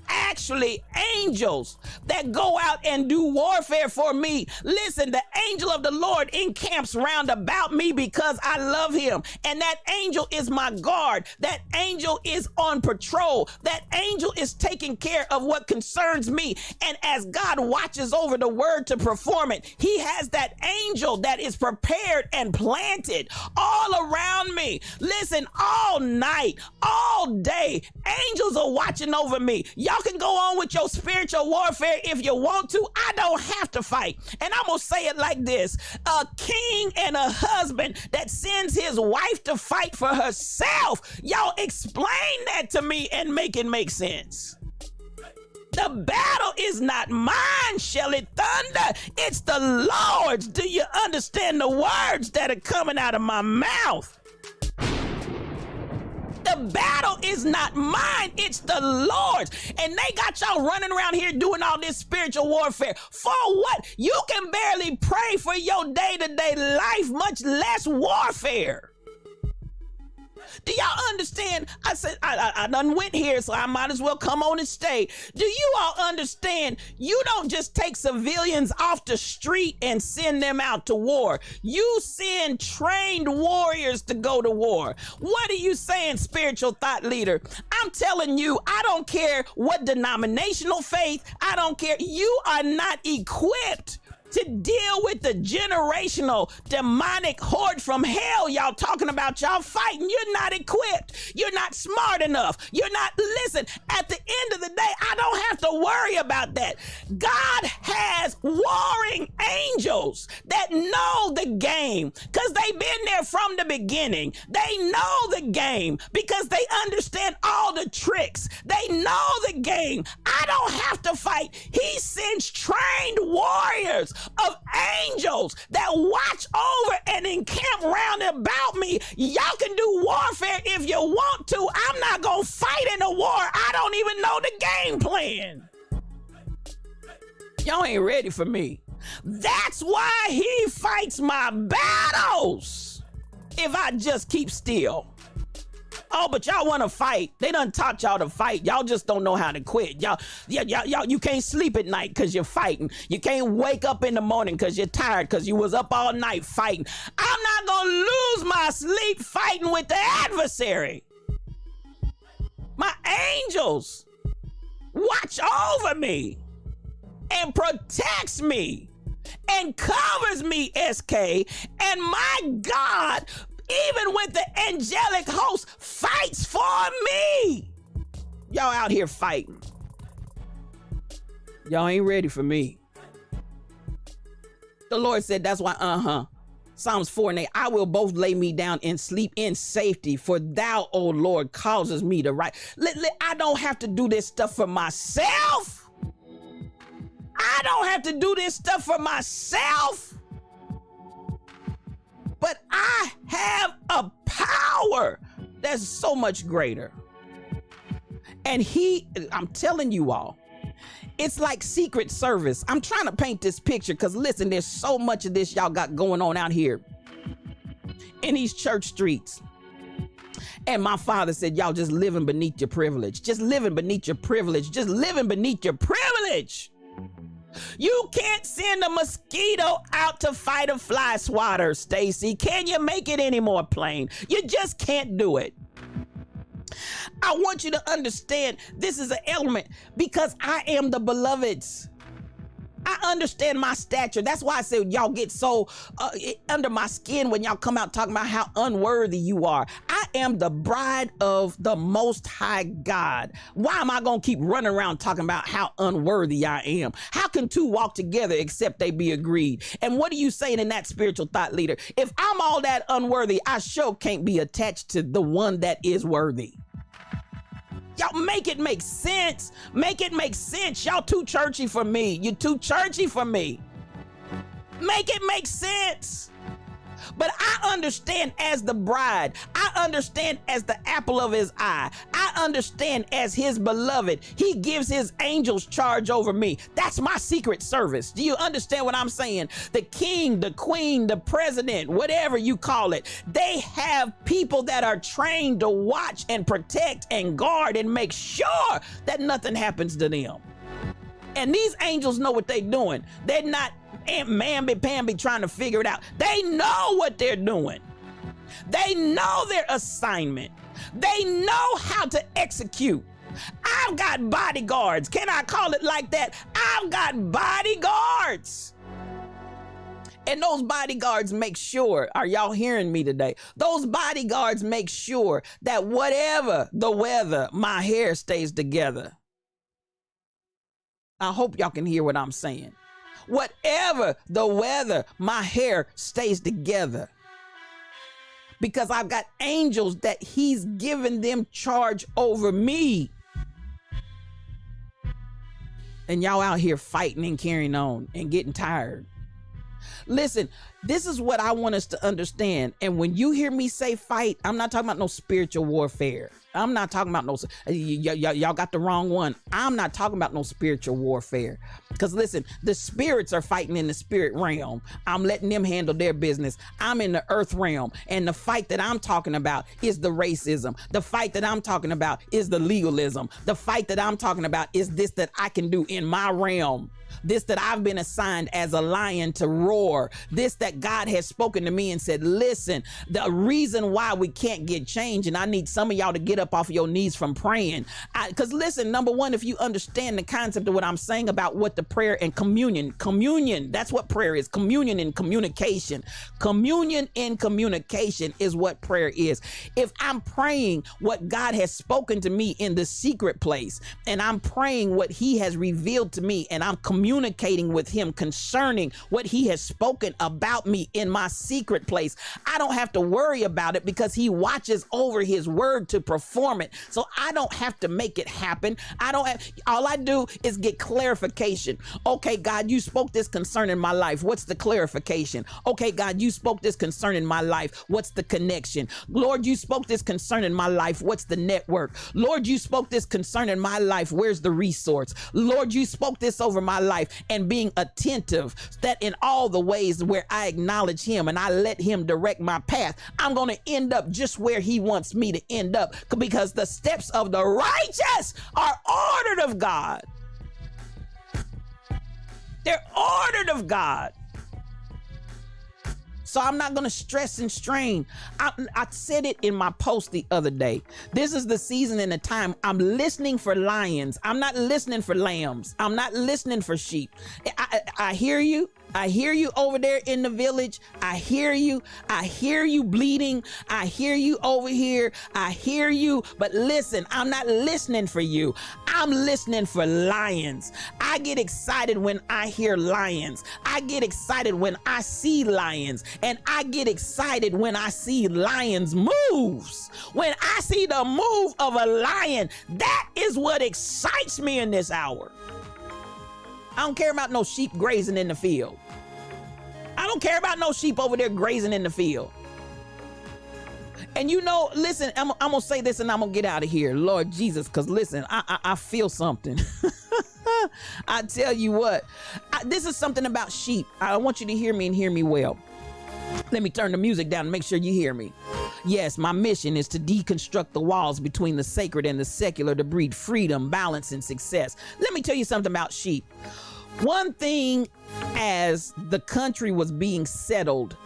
actually angels that go out and do warfare for me. Listen, the angel of the Lord encamps round about me because I love him. And that angel is my guard. That angel is on patrol. That angel is taking care of what concerns me. And as God watches over the word to perform it, he has that angel that is prepared and planted all around me. Listen, all night, all day, angels are watching over me. Y'all can go on with your spiritual warfare if you want to. I don't have to fight. And I'm going to say it like this. A king and a husband that sends his wife to fight for herself. Y'all explain that to me and make it make sense. The battle is not mine, Shelly Thunder. It's the Lord's. Do you understand the words that are coming out of my mouth? The battle is not mine, it's the Lord's. And they got y'all running around here doing all this spiritual warfare. For what? You can barely pray for your day-to-day life, much less warfare. Do y'all understand? I said, I done went here, so I might as well come on and stay. Do you all understand? You don't just take civilians off the street and send them out to war. You send trained warriors to go to war. What are you saying, spiritual thought leader? I'm telling you, I don't care what denominational faith, I don't care. You are not equipped to deal with the generational demonic horde from hell y'all talking about y'all fighting. You're not equipped. You're not smart enough. You're not, listen, at the end of the day, I don't have to worry about that. God has warring angels that know the game because they've been there from the beginning. They know the game because they understand all the tricks. They know the game. I don't have to fight. He sends trained warriors of angels that watch over and encamp round about me. Y'all can do warfare if you want to. I'm not gonna fight in a war. I don't even know the game plan. Y'all ain't ready for me. That's why he fights my battles if I just keep still. Oh, but y'all want to fight. They done taught y'all to fight. Y'all just don't know how to quit. Y'all, you can't sleep at night because you're fighting. You can't wake up in the morning because you're tired because you was up all night fighting. I'm not going to lose my sleep fighting with the adversary. My angels watch over me and protects me and covers me, SK. And my God, even with the angelic host, fights for me. Y'all out here fighting. Y'all ain't ready for me. The Lord said, that's why, Psalms 4:8, I will both lay me down and sleep in safety, for thou, O Lord, causes me to rise. I don't have to do this stuff for myself. I don't have to do this stuff for myself. But I have a power that's so much greater. And I'm telling you all, it's like Secret Service. I'm trying to paint this picture because listen, there's so much of this y'all got going on out here in these church streets. And my father said, y'all just living beneath your privilege. Just living beneath your privilege. Just living beneath your privilege. You can't send a mosquito out to fight a fly swatter, Stacy. Can you make it any more plain? You just can't do it. I want you to understand this is an element because I am the beloved's. I understand my stature. That's why I said y'all get so under my skin when y'all come out talking about how unworthy you are. I am the bride of the Most High God. Why am I going to keep running around talking about how unworthy I am? How can two walk together except they be agreed? And what are you saying in that spiritual thought leader? If I'm all that unworthy, I sure can't be attached to the one that is worthy. Y'all make it make sense. Make it make sense. Y'all too churchy for me. You're too churchy for me. Make it make sense. But I understand as the bride. I understand as the apple of his eye. I understand as his beloved. He gives his angels charge over me. That's my secret service. Do you understand what I'm saying? The king, the queen, the president, whatever you call it, they have people that are trained to watch and protect and guard and make sure that nothing happens to them. And these angels know what they're doing. They're not mamby-pamby trying to figure it out. They know what they're doing. They know their assignment. They know how to execute. I've got bodyguards. Can I call it like that? I've got bodyguards. And those bodyguards make sure, are y'all hearing me today? Those bodyguards make sure that whatever the weather, my hair stays together. I hope y'all can hear what I'm saying. Whatever the weather, my hair stays together. Because I've got angels that he's given them charge over me. And y'all out here fighting and carrying on and getting tired. Listen, this is what I want us to understand. And when you hear me say fight, I'm not talking about no spiritual warfare. I'm not talking about no, y'all got the wrong one. I'm not talking about no spiritual warfare. Because listen, the spirits are fighting in the spirit realm. I'm letting them handle their business. I'm in the earth realm. And the fight that I'm talking about is the racism. The fight that I'm talking about is the legalism. The fight that I'm talking about is this that I can do in my realm. This that I've been assigned as a lion to roar. This that God has spoken to me and said, listen, the reason why we can't get change, and I need some of y'all to get up off of your knees from praying. Because listen, number one, if you understand the concept of what I'm saying about what the prayer and communion, that's what prayer is. Communion and communication. Communion and communication is what prayer is. If I'm praying what God has spoken to me in the secret place, and I'm praying what he has revealed to me, and I'm communicating with him concerning what he has spoken about me in my secret place, I don't have to worry about it because he watches over his word to perform it. So I don't have to make it happen. All I do is get clarification. Okay, God, you spoke this concerning my life. What's the clarification? Okay, God, you spoke this concerning my life. What's the connection? Lord, you spoke this concerning my life. What's the network? Lord, you spoke this concerning my life. Where's the resource? Lord, you spoke this over my life, and being attentive that in all the ways where I acknowledge him and I let him direct my path, I'm going to end up just where he wants me to end up, because the steps of the righteous are ordered of God. They're ordered of God. So I'm not going to stress and strain. I said it in my post the other day. This is the season and the time I'm listening for lions. I'm not listening for lambs. I'm not listening for sheep. I hear you. I hear you over there in the village. I hear you. I hear you bleeding. I hear you over here. I hear you. But listen, I'm not listening for you. I'm listening for lions. I get excited when I hear lions. I get excited when I see lions. And I get excited when I see lions moves. When I see the move of a lion, that is what excites me in this hour. I don't care about no sheep grazing in the field. I don't care about no sheep over there grazing in the field. And you know, listen, I'm gonna say this and I'm gonna get out of here, Lord Jesus, because listen, I feel something. I tell you what, this is something about sheep. I want you to hear me and hear me well. Let me turn the music down and make sure you hear me. Yes, my mission is to deconstruct the walls between the sacred and the secular to breed freedom, balance, and success. Let me tell you something about sheep. One thing, as the country was being settled,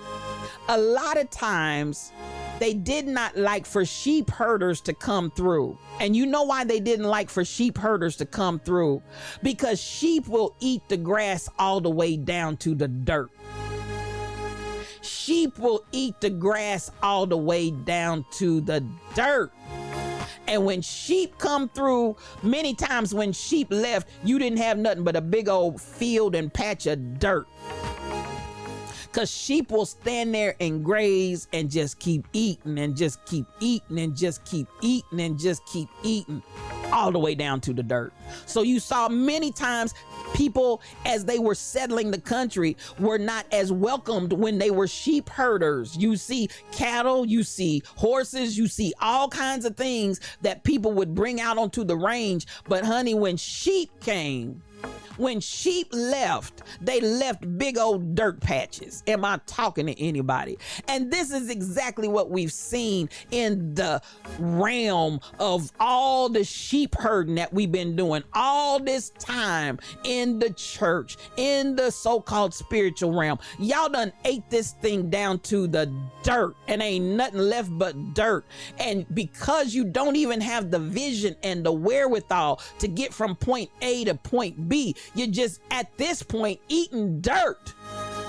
a lot of times they did not like for sheep herders to come through. And you know why they didn't like for sheep herders to come through? Because sheep will eat the grass all the way down to the dirt. Sheep will eat the grass all the way down to the dirt. And when sheep come through, many times when sheep left, you didn't have nothing but a big old field and patch of dirt. Because sheep will stand there and graze and just keep eating and just keep eating and just keep eating and just keep eating all the way down to the dirt. So you saw many times people, as they were settling the country, were not as welcomed when they were sheep herders. You see cattle, you see horses, you see all kinds of things that people would bring out onto the range. But honey, when sheep came, when sheep left, they left big old dirt patches. Am I talking to anybody? And this is exactly what we've seen in the realm of all the sheep herding that we've been doing all this time in the church, in the so-called spiritual realm. Y'all done ate this thing down to the dirt and ain't nothing left but dirt. And because you don't even have the vision and the wherewithal to get from point A to point B, you're just at this point eating dirt,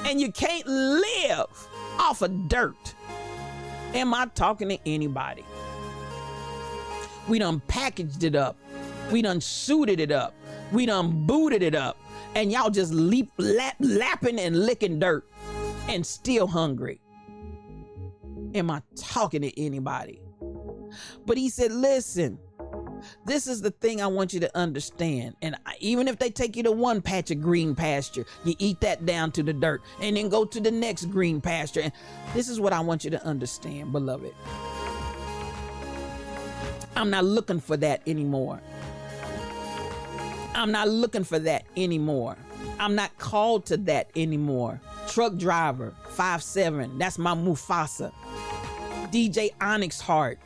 and you can't live off of dirt. Am I talking to anybody? We done packaged it up. We done suited it up. We done booted it up. And y'all just lapping and licking dirt and still hungry. Am I talking to anybody? But he said, listen, this is the thing I want you to understand. And even if they take you to one patch of green pasture, you eat that down to the dirt and then go to the next green pasture. And this is what I want you to understand, beloved. I'm not looking for that anymore. I'm not looking for that anymore. I'm not called to that anymore. Truck driver, 5'7", that's my Mufasa. DJ Onyx Heart,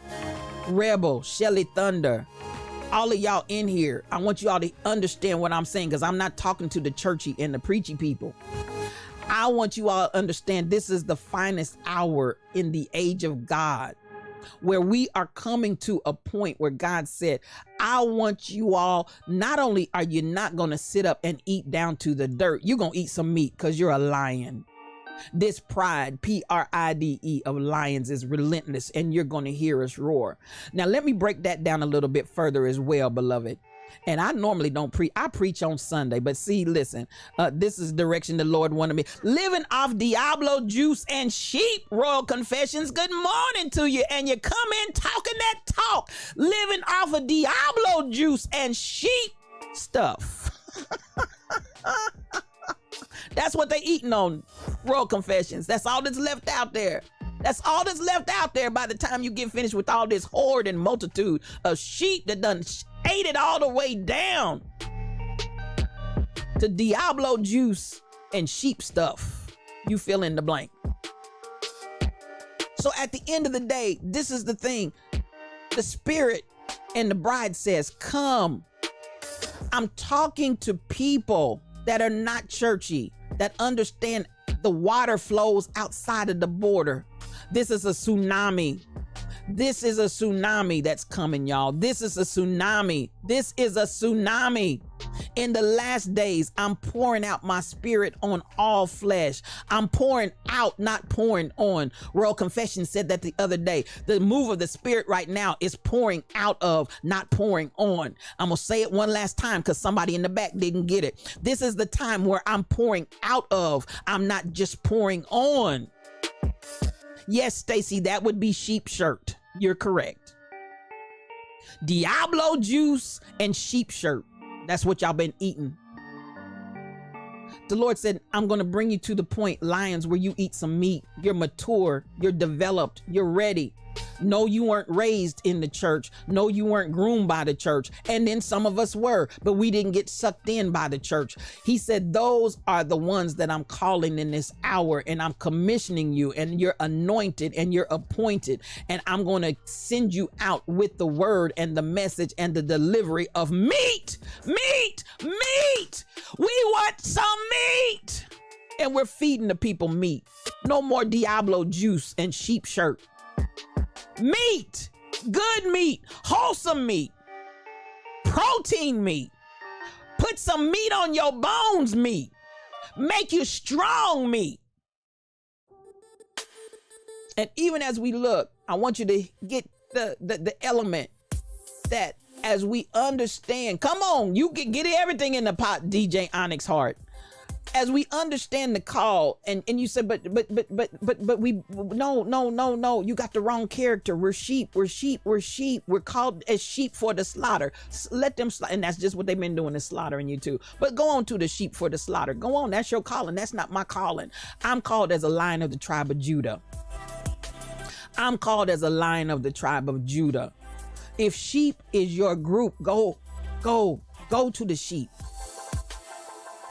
Rebel, Shelly Thunder, all of y'all in here, I want you all to understand what I'm saying, because I'm not talking to the churchy and the preachy people. I want you all to understand this is the finest hour in the age of God, where we are coming to a point where God said, I want you all, not only are you not going to sit up and eat down to the dirt, you're going to eat some meat because you're a lion. This pride, P-R-I-D-E, of lions is relentless, and you're going to hear us roar. Now, let me break that down a little bit further as well, beloved. And I normally don't preach. I preach on Sunday, but see, listen, this is direction the Lord wanted me. Living off Diablo juice and sheep, Royal Confessions. Good morning to you. And you come in talking that talk, living off of Diablo juice and sheep stuff. That's what they eating on, Royal Confessions. That's all that's left out there. That's all that's left out there by the time you get finished with all this horde and multitude of sheep that done ate it all the way down to Diablo juice and sheep stuff. You fill in the blank. So at the end of the day, this is the thing. The Spirit and the bride says, come. I'm talking to people that are not churchy, that understand the water flows outside of the border. This is a tsunami. This is a tsunami that's coming, y'all. This is a tsunami. This is a tsunami. In the last days, I'm pouring out my spirit on all flesh. I'm pouring out, not pouring on. World Confession said that the other day. The move of the spirit right now is pouring out of, not pouring on. I'm going to say it one last time because somebody in the back didn't get it. This is the time where I'm pouring out of. I'm not just pouring on. Yes, Stacy, that would be sheep shirt. You're correct. Diablo juice and sheep shirt. That's what y'all been eating. The Lord said, I'm going to bring you to the point, lions, where you eat some meat. You're mature. You're developed. You're ready. No, you weren't raised in the church. No, you weren't groomed by the church. And then some of us were, but we didn't get sucked in by the church. He said, those are the ones that I'm calling in this hour, and I'm commissioning you, and you're anointed and you're appointed. And I'm going to send you out with the word and the message and the delivery of meat, meat, meat. We want some meat. And we're feeding the people meat. No more Diablo juice and sheep shirt. Meat, good meat, wholesome meat, protein meat. Put some meat on your bones, meat. Make you strong, meat. And even as we look, I want you to get the element that as we understand, come on, you can get everything in the pot, DJ Onyx Hart. As we understand the call, and you said, but we, no, you got the wrong character. We're sheep. We're called as sheep for the slaughter. Let them slaughter. And that's just what they've been doing, is slaughtering you too. But go on to the sheep for the slaughter. Go on. That's your calling. That's not my calling. I'm called as a lion of the tribe of Judah. I'm called as a lion of the tribe of Judah. If sheep is your group, go to the sheep.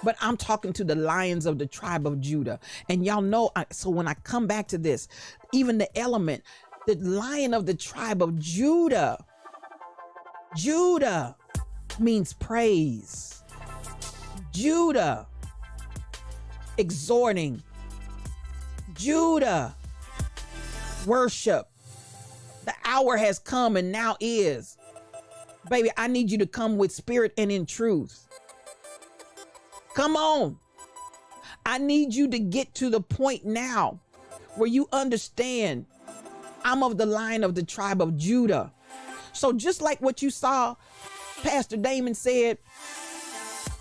But I'm talking to the lions of the tribe of Judah. And y'all know, so when I come back to this, even the element, the lion of the tribe of Judah, Judah means praise. Judah, exhorting. Judah, worship. The hour has come and now is. Baby, I need you to come with spirit and in truth. Come on. I need you to get to the point now where you understand I'm of the line of the tribe of Judah. So just like what you saw, Pastor Damon said,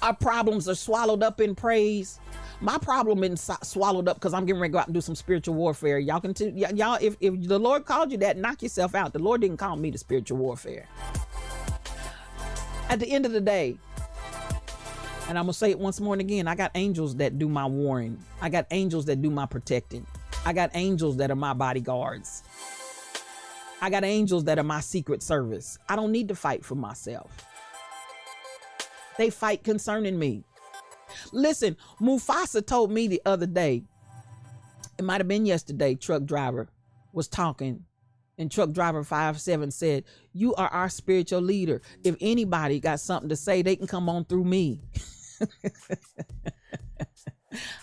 our problems are swallowed up in praise. My problem isn't swallowed up because I'm getting ready to go out and do some spiritual warfare. Y'all can, y'all, if the Lord called you that, knock yourself out. The Lord didn't call me to spiritual warfare. At the end of the day, and I'm going to say it once more and again, I got angels that do my warring. I got angels that do my protecting. I got angels that are my bodyguards. I got angels that are my secret service. I don't need to fight for myself. They fight concerning me. Listen, Mufasa told me the other day, it might have been yesterday, truck driver was talking, and truck driver 57 said, you are our spiritual leader. If anybody got something to say, they can come on through me.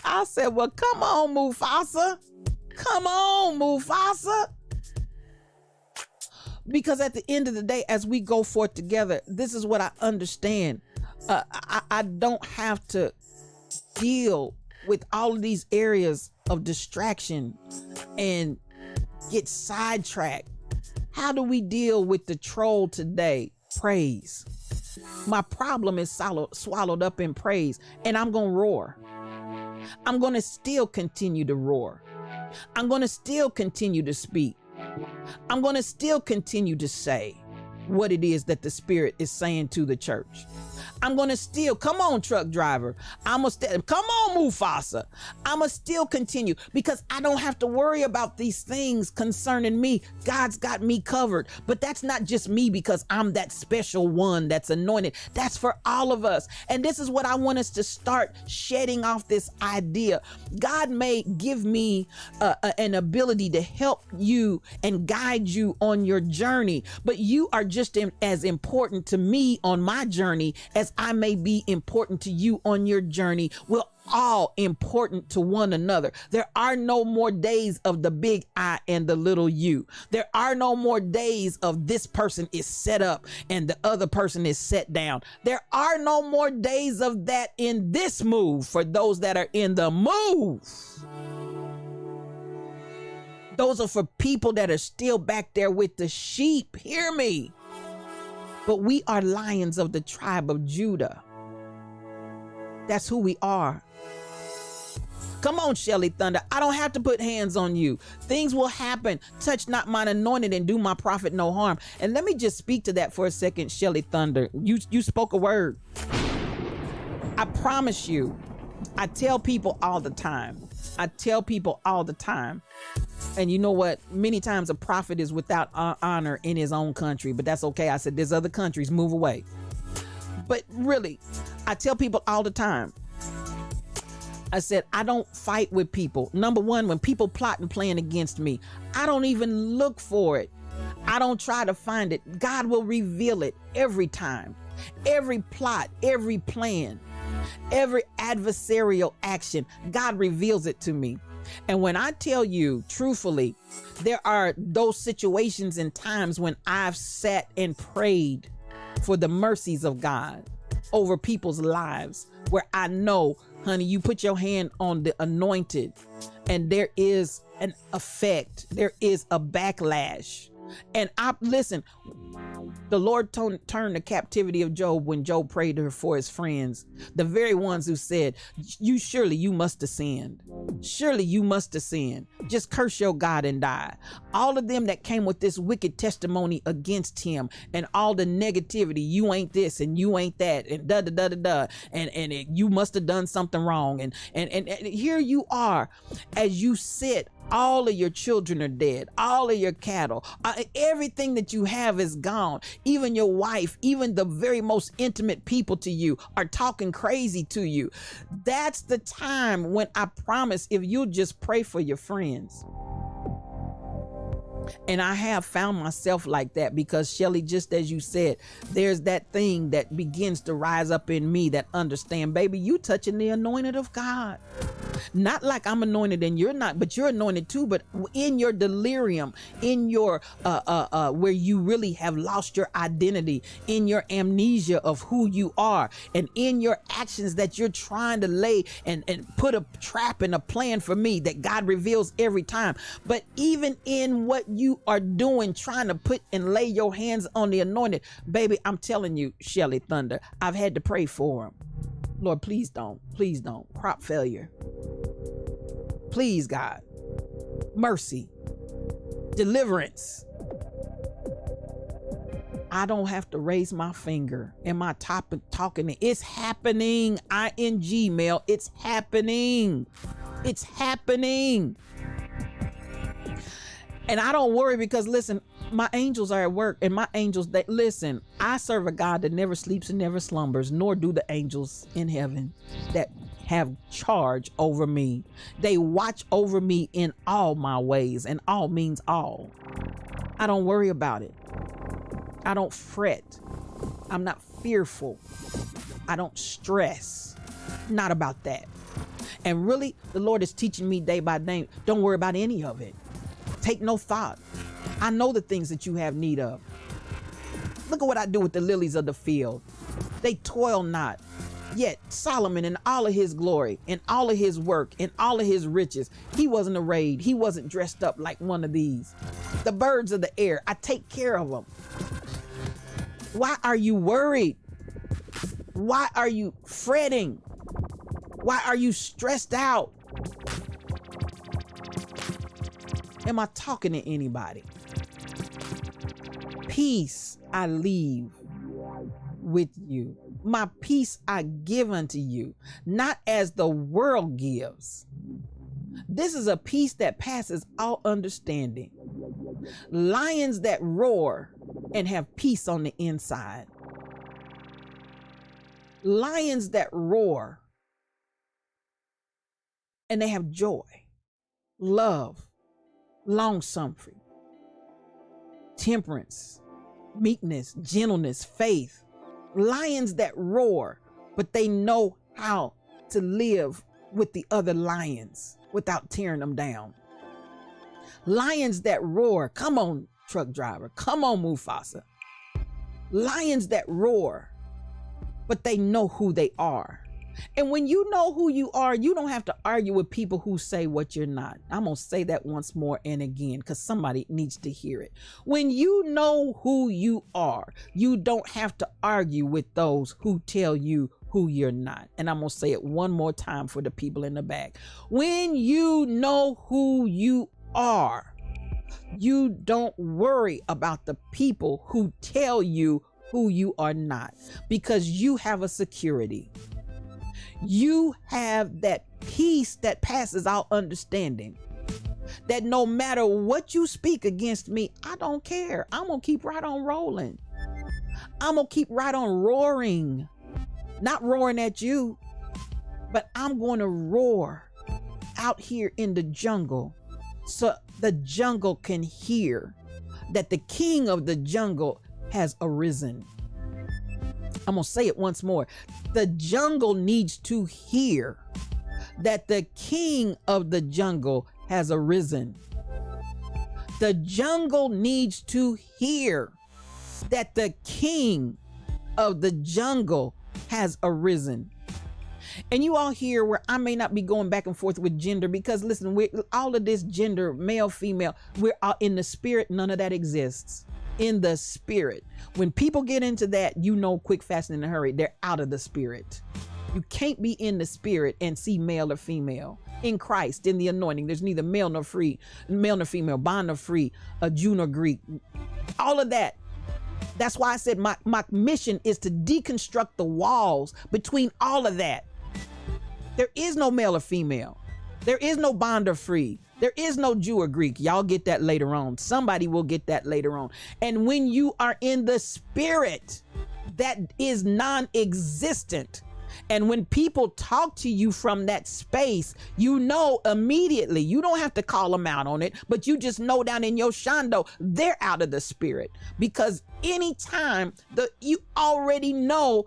I said, well, come on, Mufasa. Come on, Mufasa. Because at the end of the day, as we go forth together, this is what I understand. I don't have to deal with all of these areas of distraction and get sidetracked. How do we deal with the troll today? Praise. My problem is swallowed up in praise, and I'm going to roar. I'm going to still continue to roar. I'm going to still continue to speak. I'm going to still continue to say what it is that the Spirit is saying to the church. I'm going to still, come on, truck driver. Come on, Mufasa. I'm going to still continue because I don't have to worry about these things concerning me. God's got me covered. But that's not just me because I'm that special one that's anointed. That's for all of us. And this is what I want us to start shedding off this idea. God may give me an ability to help you and guide you on your journey, but you are just as important to me on my journey as I may be important to you on your journey, we're all important to one another. There are no more days of the big I and the little you. There are no more days of this person is set up and the other person is set down. There are no more days of that in this move for those that are in the move. Those are for people that are still back there with the sheep. Hear me. But we are lions of the tribe of Judah. That's who we are. Come on, Shelly Thunder. I don't have to put hands on you. Things will happen. Touch not mine anointed and do my prophet no harm. And let me just speak to that for a second, Shelly Thunder. You spoke a word. I promise you, I tell people all the time. And you know what? Many times a prophet is without honor in his own country, but that's okay. I said, there's other countries, move away. But really, I tell people all the time, I said, I don't fight with people. Number one, when people plot and plan against me, I don't even look for it. I don't try to find it. God will reveal it every time. Every plot, every plan, every adversarial action, God reveals it to me. And when I tell you truthfully, there are those situations and times when I've sat and prayed for the mercies of God over people's lives, where I know, honey, you put your hand on the anointed and there is an effect, there is a backlash. And listen, the Lord turned the captivity of Job when Job prayed to her for his friends, the very ones who said, surely you must have sinned. Surely you must have sinned. Just curse your God and die. All of them that came with this wicked testimony against him and all the negativity, you ain't this and you ain't that and you must have done something wrong. And here you are, as you sit, all of your children are dead, all of your cattle, everything that you have is gone. Even your wife, even the very most intimate people to you are talking crazy to you. That's the time when I promise, if you just pray for your friends. And I have found myself like that because, Shelly, just as you said, there's that thing that begins to rise up in me that understand, baby, you touching the anointed of God. Not like I'm anointed and you're not, but you're anointed too. But in your delirium, in your where you really have lost your identity, in your amnesia of who you are, and in your actions that you're trying to lay and put a trap and a plan for me that God reveals every time. But even in what you are doing, trying to put and lay your hands on the anointed, baby, I'm telling you, Shelly Thunder, I've had to pray for him. Lord, please don't. Crop failure. Please, God. Mercy. Deliverance. I don't have to raise my finger. Am I talking? It's happening. ING, Mel. It's happening. It's happening. And I don't worry because, listen, my angels are at work, and my angels, listen, I serve a God that never sleeps and never slumbers, nor do the angels in heaven that have charge over me. They watch over me in all my ways, and all means all. I don't worry about it. I don't fret. I'm not fearful. I don't stress. Not about that. And really, the Lord is teaching me day by day, don't worry about any of it. Take no thought. I know the things that you have need of. Look at what I do with the lilies of the field. They toil not. Yet Solomon in all of his glory, in all of his work, in all of his riches, he wasn't arrayed. He wasn't dressed up like one of these. The birds of the air, I take care of them. Why are you worried? Why are you fretting? Why are you stressed out? Am I talking to anybody? Peace I leave with you. My peace I give unto you, not as the world gives. This is a peace that passes all understanding. Lions that roar and have peace on the inside. Lions that roar and they have joy, love, long-suffering, temperance, meekness, gentleness, faith, Lions that roar, but they know how to live with the other lions without tearing them down. Lions that roar. Come on, truck driver. Come on, Mufasa. Lions that roar, but they know who they are. And when you know who you are, you don't have to argue with people who say what you're not. I'm going to say that once more and again, because somebody needs to hear it. When you know who you are, you don't have to argue with those who tell you who you're not. And I'm going to say it one more time for the people in the back. When you know who you are, you don't worry about the people who tell you who you are not, because you have a security. You have that peace that passes our understanding, that no matter what you speak against me, I don't care. I'm going to keep right on rolling. I'm going to keep right on roaring, not roaring at you, but I'm going to roar out here in the jungle so the jungle can hear that the king of the jungle has arisen. I'm going to say it once more. The jungle needs to hear that the king of the jungle has arisen. The jungle needs to hear that the king of the jungle has arisen. And you all hear where I may not be going back and forth with gender, because listen, all of this gender, male, female, we're all in the spirit. None of that exists. In the spirit. When people get into that, you know, quick, fast, and in a hurry, they're out of the spirit. You can't be in the spirit and see male or female. In Christ, in the anointing, there's neither male nor female, bond nor free, a Jew nor Greek. All of that. That's why I said my mission is to deconstruct the walls between all of that. There is no male or female. There is no bond or free. There is no Jew or Greek. Y'all get that later on. Somebody will get that later on. And when you are in the spirit, that is non-existent. And when people talk to you from that space, you know immediately. You don't have to call them out on it, but you just know down in your shando, they're out of the spirit. Because anytime you already know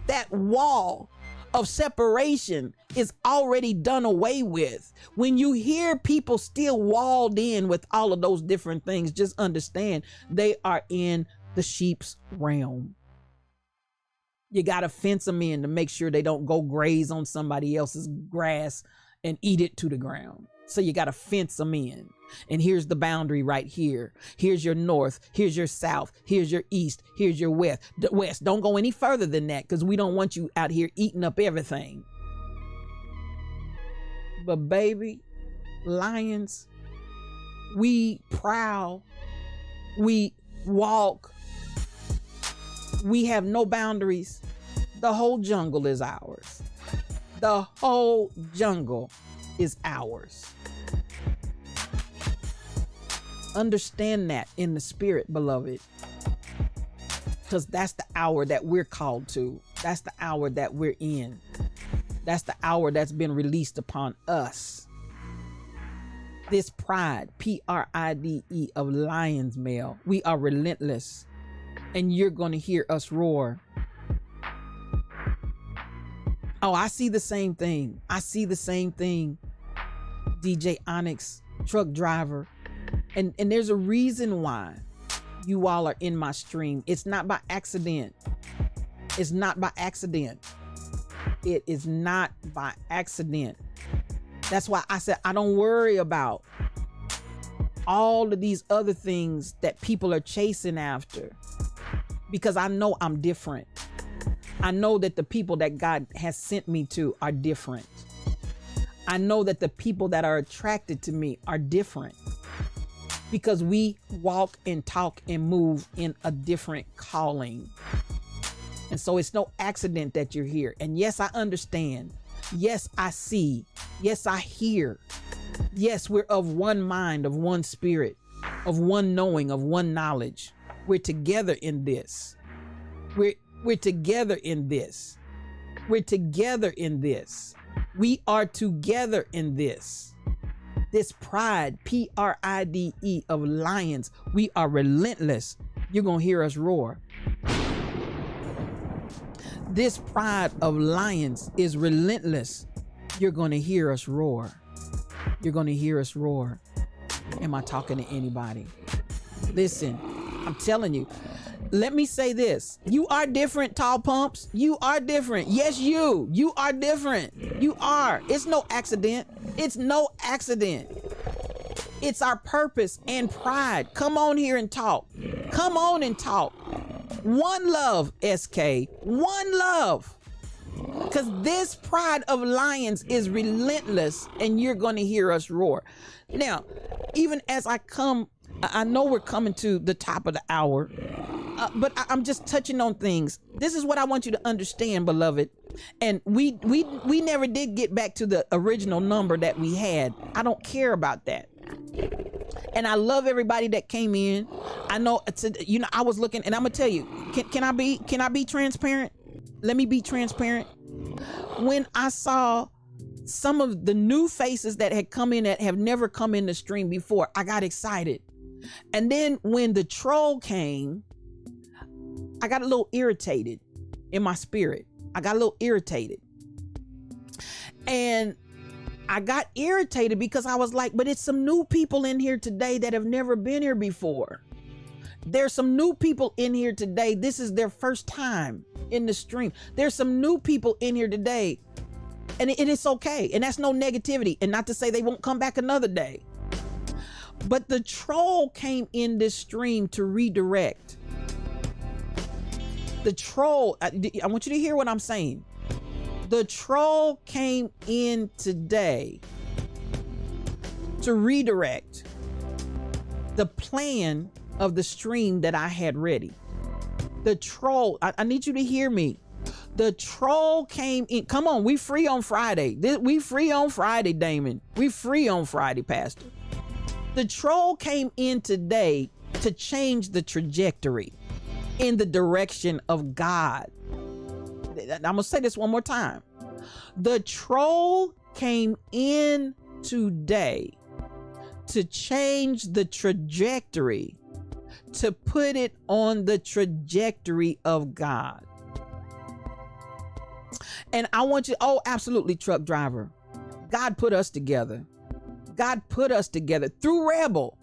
that wall of separation is already done away with. When you hear people still walled in with all of those different things, just understand they are in the sheep's realm. You got to fence them in to make sure they don't go graze on somebody else's grass and eat it to the ground. So you got to fence them in. And here's the boundary right here. Here's your north. Here's your south. Here's your east. Here's your west. Don't go any further than that, because we don't want you out here eating up everything. But baby, lions, we prowl, we walk, we have no boundaries. The whole jungle is ours. The whole jungle is ours. Understand that in the spirit, beloved, because that's the hour that we're called to. That's the hour that we're in. That's the hour that's been released upon us. This pride, P-R-I-D-E, of lions, male. We are relentless, and you're going to hear us roar. Oh, I see the same thing. I see the same thing, DJ Onyx, truck driver. And there's a reason why you all are in my stream. It's not by accident. It's not by accident. It is not by accident. That's why I said I don't worry about all of these other things that people are chasing after, because I know I'm different. I know that the people that God has sent me to are different. I know that the people that are attracted to me are different, because we walk and talk and move in a different calling. And so it's no accident that you're here. And yes, I understand. Yes, I see. Yes, I hear. Yes, we're of one mind, of one spirit, of one knowing, of one knowledge. We're together in this. We're together in this. We're together in this. We are together in this. This pride, P-R-I-D-E, of lions. We are relentless. You're going to hear us roar. this pride of lions is relentless, you're going to hear us roar. You're going to hear us roar. Am I talking to anybody? Listen, I'm telling you. Let me say this. You are different, Tall Pumps. You are different. Yes, you are different. You are. It's no accident. It's no accident. It's our purpose and pride. Come on here and talk. Come on and talk. One love, SK. One love. Because this pride of lions is relentless, and you're going to hear us roar. Now, even as I know we're coming to the top of the hour, but I'm just touching on things. This is what I want you to understand, beloved. And we never did get back to the original number that we had. I don't care about that. And I love everybody that came in. I know I was looking, and I'm gonna tell you, can I be transparent? Let me be transparent. When I saw some of the new faces that had come in that have never come in the stream before, I got excited. And then when the troll came, I got a little irritated in my spirit. I got a little irritated. And I got irritated because I was like, but it's some new people in here today that have never been here before. There's some new people in here today. This is their first time in the stream. There's some new people in here today. And it's okay. And that's no negativity. And not to say they won't come back another day. But the troll came in this stream to redirect. The troll, I want you to hear what I'm saying. The troll came in today to redirect the plan of the stream that I had ready. The troll, I need you to hear me. The troll came in. Come on, we free on Friday. We free on Friday, Damon. We free on Friday, Pastor. The troll came in today to change the trajectory in the direction of God. I'm going to say this one more time. The troll came in today to change the trajectory, to put it on the trajectory of God. And I want you, absolutely, truck driver. God put us together. God put us together through Rebel,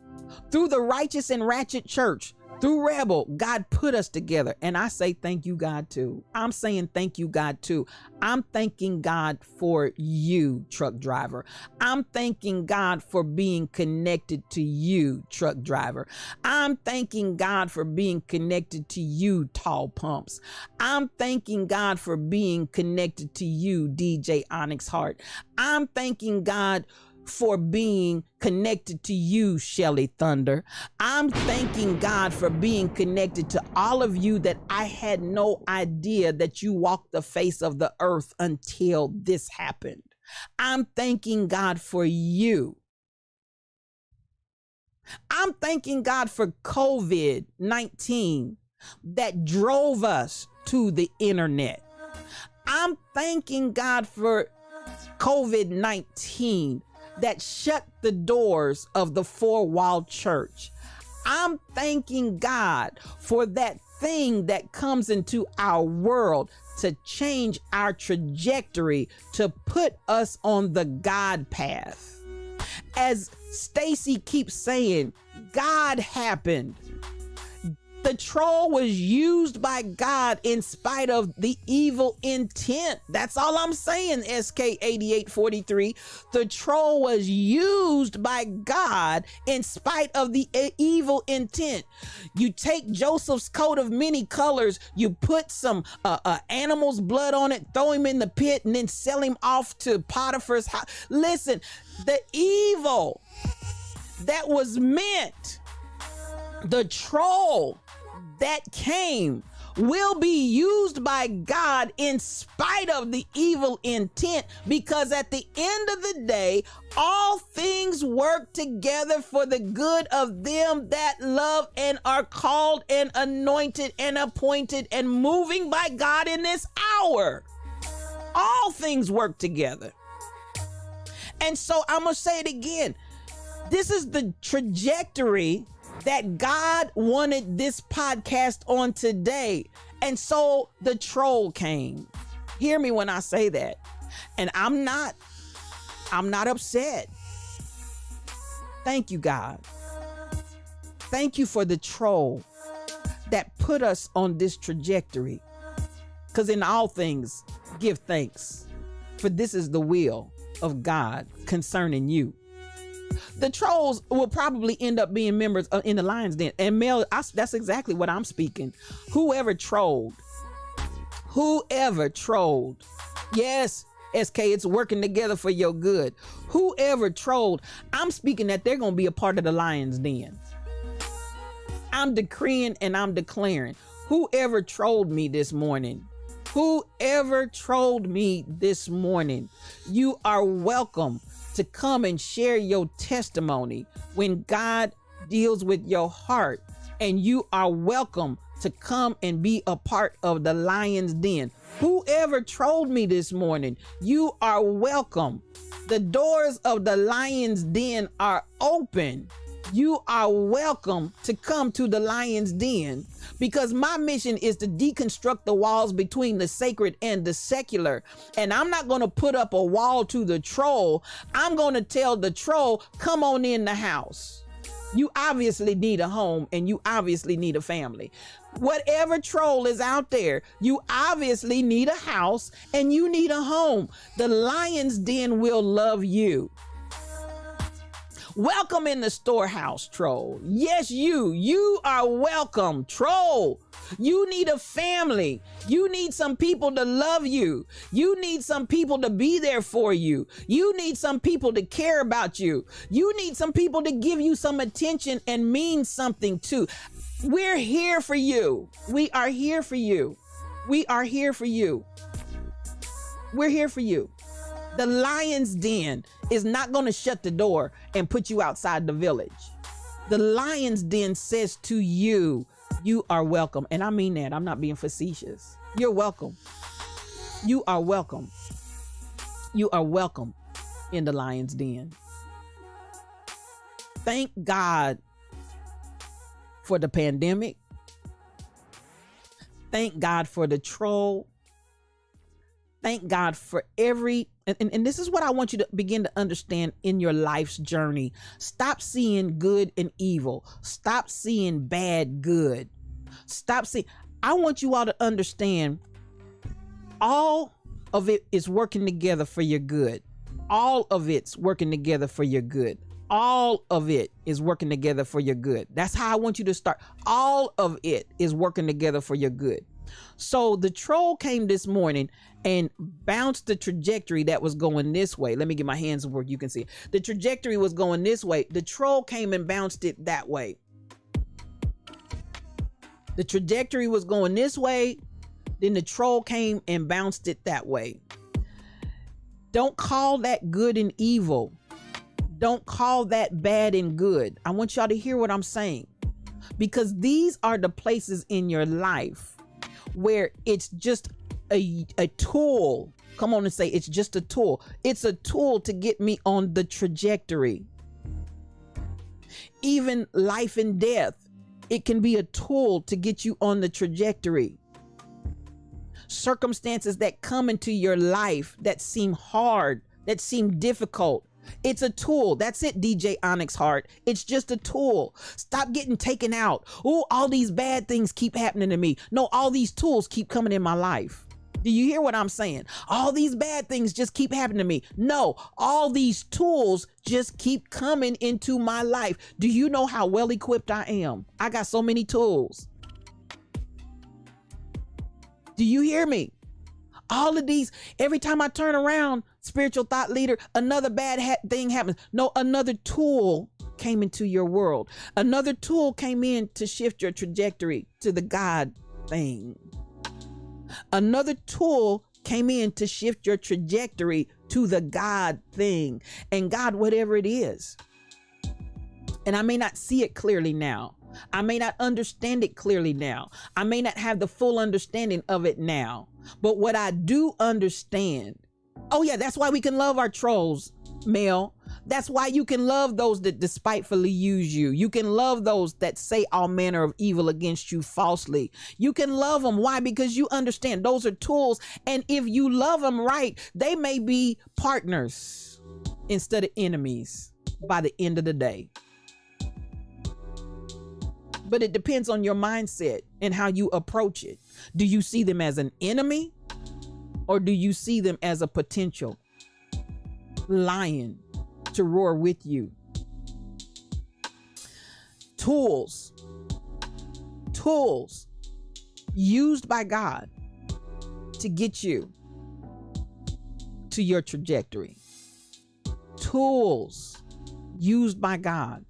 through the Righteous and Ratchet Church. Through Rebel, God put us together. And I say thank you, God, too. I'm saying thank you, God, too. I'm thanking God for you, truck driver. I'm thanking God for being connected to you, truck driver. I'm thanking God for being connected to you, Tall Pumps. I'm thanking God for being connected to you, DJ Onyx Heart. I'm thanking God for being connected to you, Shelly Thunder. I'm thanking God for being connected to all of you that I had no idea that you walked the face of the earth until this happened. I'm thanking God for you. I'm thanking God for COVID-19 that drove us to the internet. I'm thanking God for COVID-19 that shut the doors of the four-wall church. I'm thanking God for that thing that comes into our world to change our trajectory, to put us on the God path. As Stacy keeps saying, God happened. The troll was used by God in spite of the evil intent. That's all I'm saying, SK8843. The troll was used by God in spite of the evil intent. You take Joseph's coat of many colors, you put some animal's blood on it, throw him in the pit, and then sell him off to Potiphar's house. Listen, the evil that was meant, the troll that came, will be used by God in spite of the evil intent, because at the end of the day, all things work together for the good of them that love and are called and anointed and appointed and moving by God in this hour. All things work together. And so I'm going to say it again. This is the trajectory that God wanted this podcast on today. And so the troll came. Hear me when I say that. And I'm not upset. Thank you, God. Thank you for the troll that put us on this trajectory. Because in all things, give thanks, for this is the will of God concerning you. The trolls will probably end up being members in the Lion's Den. And Mel, that's exactly what I'm speaking. Whoever trolled. Yes, SK, it's working together for your good. Whoever trolled, I'm speaking that they're going to be a part of the Lion's Den. I'm decreeing and I'm declaring. Whoever trolled me this morning, you are welcome to come and share your testimony when God deals with your heart. And you are welcome to come and be a part of the Lion's Den. Whoever trolled me this morning, you are welcome. The doors of the Lion's Den are open. You are welcome to come to the Lion's Den, because my mission is to deconstruct the walls between the sacred and the secular. And I'm not going to put up a wall to the troll. I'm going to tell the troll, come on in the house. You obviously need a home and you obviously need a family. Whatever troll is out there, you obviously need a house and you need a home. The Lion's Den will love you. Welcome in the storehouse, troll. Yes, you are welcome, troll. You need a family. You need some people to love you. You need some people to be there for you. You need some people to care about you. You need some people to give you some attention and mean something to. We're here for you. We are here for you. We are here for you. We're here for you. The Lion's Den is not going to shut the door and put you outside the village. The Lion's Den says to you, you are welcome. And I mean that. I'm not being facetious. You're welcome. You are welcome. You are welcome in the Lion's Den. Thank God for the pandemic. Thank God for the troll. Thank God for every, and this is what I want you to begin to understand in your life's journey. Stop seeing good and evil. Stop seeing bad good. Stop seeing, I want you all to understand all of it is working together for your good. All of it's working together for your good. All of it is working together for your good. That's how I want you to start. All of it is working together for your good. So the troll came this morning and bounced the trajectory that was going this way. Let me get my hands where you can see it. The trajectory was going this way. The troll came and bounced it that way. The trajectory was going this way. Then the troll came and bounced it that way. Don't call that good and evil. Don't call that bad and good. I want y'all to hear what I'm saying, because these are the places in your life where it's just a tool. Come on and say, it's just a tool. It's a tool to get me on the trajectory. Even life and death, it can be a tool to get you on the trajectory. Circumstances that come into your life that seem hard, that seem difficult, it's a tool. That's it, DJ Onyx Heart. It's just a tool. Stop getting taken out. Oh, all these bad things keep happening to me. No, all these tools keep coming in my life. Do you hear what I'm saying? All these bad things just keep happening to me. No, all these tools just keep coming into my life. Do you know how well equipped I am? I got so many tools. Do you hear me? All of these, every time I turn around, spiritual thought leader, another bad thing happens. No, another tool came into your world. Another tool came in to shift your trajectory to the God thing. Another tool came in to shift your trajectory to the God thing. And God, whatever it is. And I may not see it clearly now. I may not understand it clearly now. I may not have the full understanding of it now. But what I do understand, oh yeah, that's why we can love our trolls, Mel, That's why you can love those that despitefully use you. You can love those that say all manner of evil against you falsely. You can love them. Why? Because you understand those are tools. And if you love them right, they may be partners instead of enemies by the end of the day. But it depends on your mindset and how you approach it. Do you see them as an enemy, or do you see them as a potential lion to roar with you? Tools used by God to get you to your trajectory. Tools used by God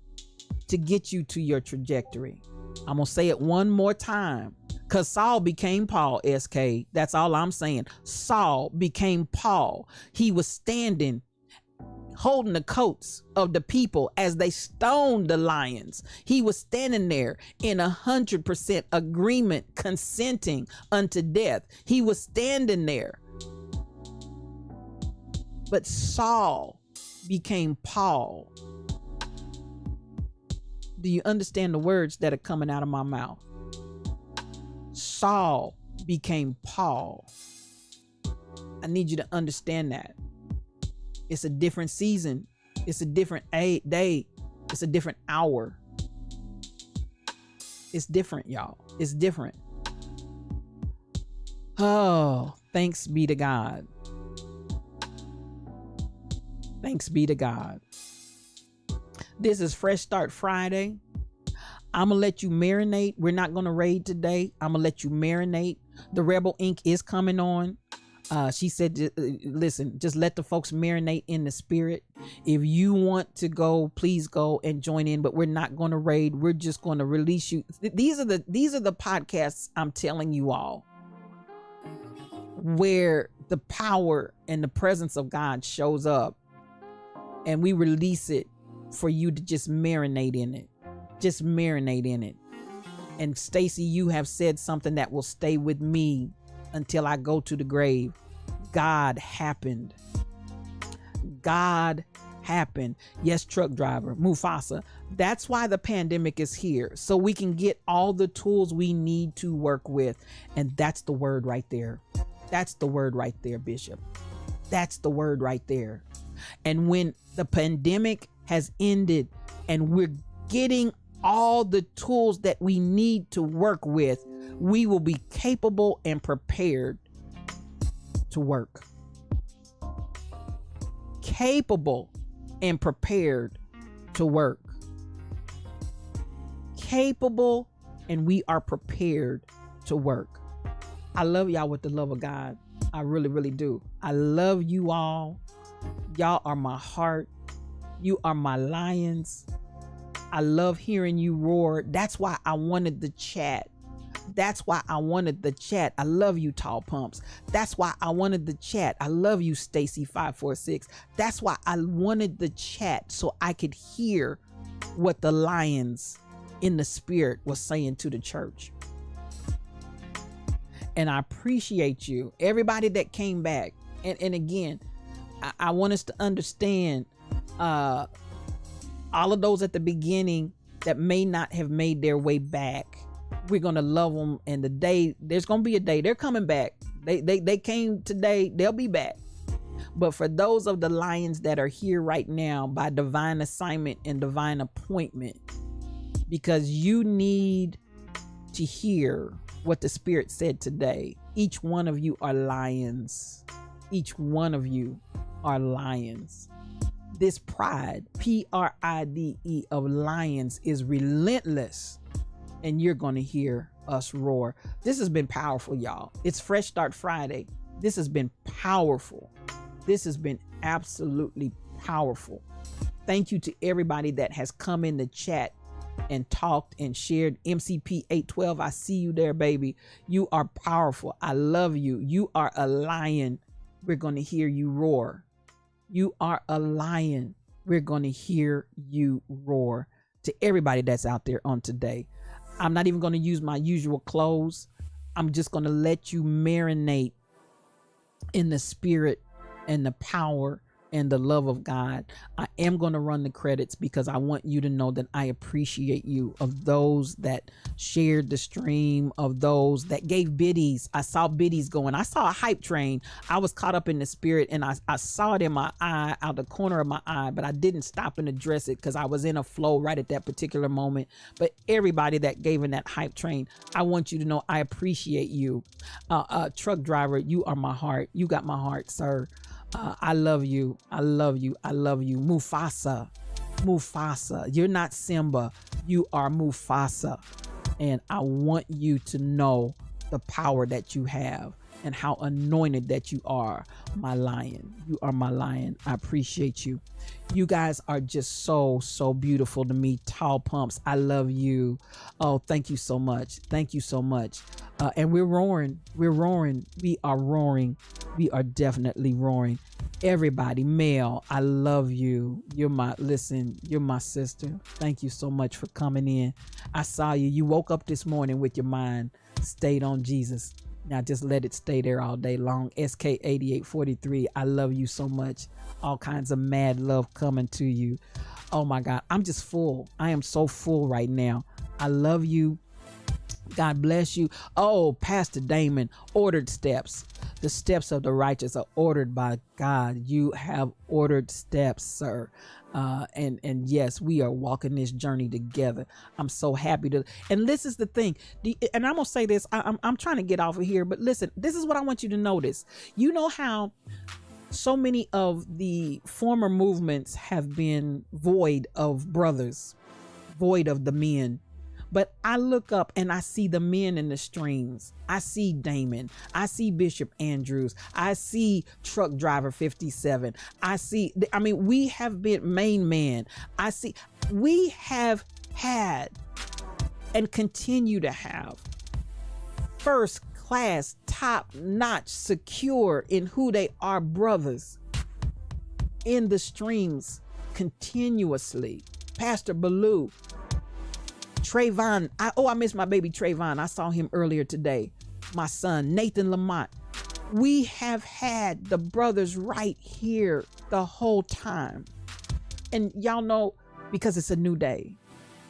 to get you to your trajectory. I'm going to say it one more time, because Saul became Paul, SK. That's all I'm saying. Saul became Paul. He was standing, holding the coats of the people as they stoned the lions. He was standing there in 100% agreement, consenting unto death. He was standing there. But Saul became Paul. Do you understand the words that are coming out of my mouth? Saul became Paul. I need you to understand that. It's a different season. It's a different day. It's a different hour. It's different, y'all. It's different. Oh, thanks be to God. Thanks be to God. This is Fresh Start Friday. I'm going to let you marinate. We're not going to raid today. I'm going to let you marinate. The Rebel Ink is coming on. She said, listen, just let the folks marinate in the spirit. If you want to go, please go and join in, but we're not going to raid. We're just going to release you. These are the podcasts I'm telling you all, where the power and the presence of God shows up, and we release it for you to just marinate in it. Just marinate in it. And Stacy, you have said something that will stay with me until I go to the grave. God happened. God happened. Yes, truck driver, Mufasa. That's why the pandemic is here, so we can get all the tools we need to work with. And that's the word right there. That's the word right there, Bishop. That's the word right there. And when the pandemic has ended and we're getting all the tools that we need to work with, we will be capable and prepared to work. Capable and prepared to work. Capable, and we are prepared to work. I love y'all with the love of God. I really, really do. I love you all. Y'all are my heart. You are my lions. I love hearing you roar. That's why I wanted the chat. That's why I wanted the chat. I love you, Tall Pumps. That's why I wanted the chat. I love you, Stacy 546. That's why I wanted the chat, so I could hear what the lions in the spirit was saying to the church. And I appreciate you, everybody that came back. And again, I want us to understand, all of those at the beginning that may not have made their way back, we're going to love them. And there's going to be a day they're coming back. They came today, they'll be back. But for those of the lions that are here right now by divine assignment and divine appointment, because you need to hear what the Spirit said today. Each one of you are lions. Each one of you are lions. This pride, Pride, of lions is relentless, and you're going to hear us roar. This has been powerful, y'all. It's Fresh Start Friday. This has been powerful. This has been absolutely powerful. Thank you to everybody that has come in the chat and talked and shared. MCP 812, I see you there, baby. You are powerful. I love you. You are a lion. We're going to hear you roar. You are a lion. We're going to hear you roar. To everybody that's out there on today, I'm not even going to use my usual close. I'm just going to let you marinate in the spirit and the power and the love of God. I am going to run the credits because I want you to know that I appreciate you, of those that shared the stream, of those that gave biddies. I saw biddies going. I saw a hype train. I was caught up in the spirit, and I saw it in my eye, out the corner of my eye, but I didn't stop and address it because I was in a flow right at that particular moment. But everybody that gave in that hype train, I want you to know I appreciate you. Truck driver, you are my heart. You got my heart, sir. I love you. I love you. I love you. Mufasa. Mufasa. You're not Simba. You are Mufasa. And I want you to know the power that you have and how anointed that you are, my lion. You are my lion. I appreciate you. You guys are just so beautiful to me. Tall Pumps, I love you. Oh, thank you so much. Thank you so much. And we're roaring. We're roaring. We are roaring. We are definitely roaring. Everybody, Mel, I love you. You're my sister. Thank you so much for coming in. I saw you. You woke up this morning with your mind stayed on Jesus. Now just let it stay there all day long. SK8843, I love you so much. All kinds of mad love coming to you. Oh my God, I'm just full. I am so full right now. I love you. God bless you. Oh, Pastor Damon, ordered steps. The steps of the righteous are ordered by God. You have ordered steps, sir. And yes, we are walking this journey together. I'm so happy to. And this is the thing. And I'm gonna say this. I'm trying to get off of here, but listen. This is what I want you to notice. You know how so many of the former movements have been void of brothers, void of the men. But I look up and I see the men in the streams. I see Damon. I see Bishop Andrews. I see Truck Driver 57. We have been Main Man. We have had and continue to have first class, top notch, secure in who they are brothers in the streams continuously. Pastor Ballou. Trayvon, I miss my baby Trayvon. I saw him earlier today. My son, Nathan Lamont. We have had the brothers right here the whole time. And y'all know, because it's a new day.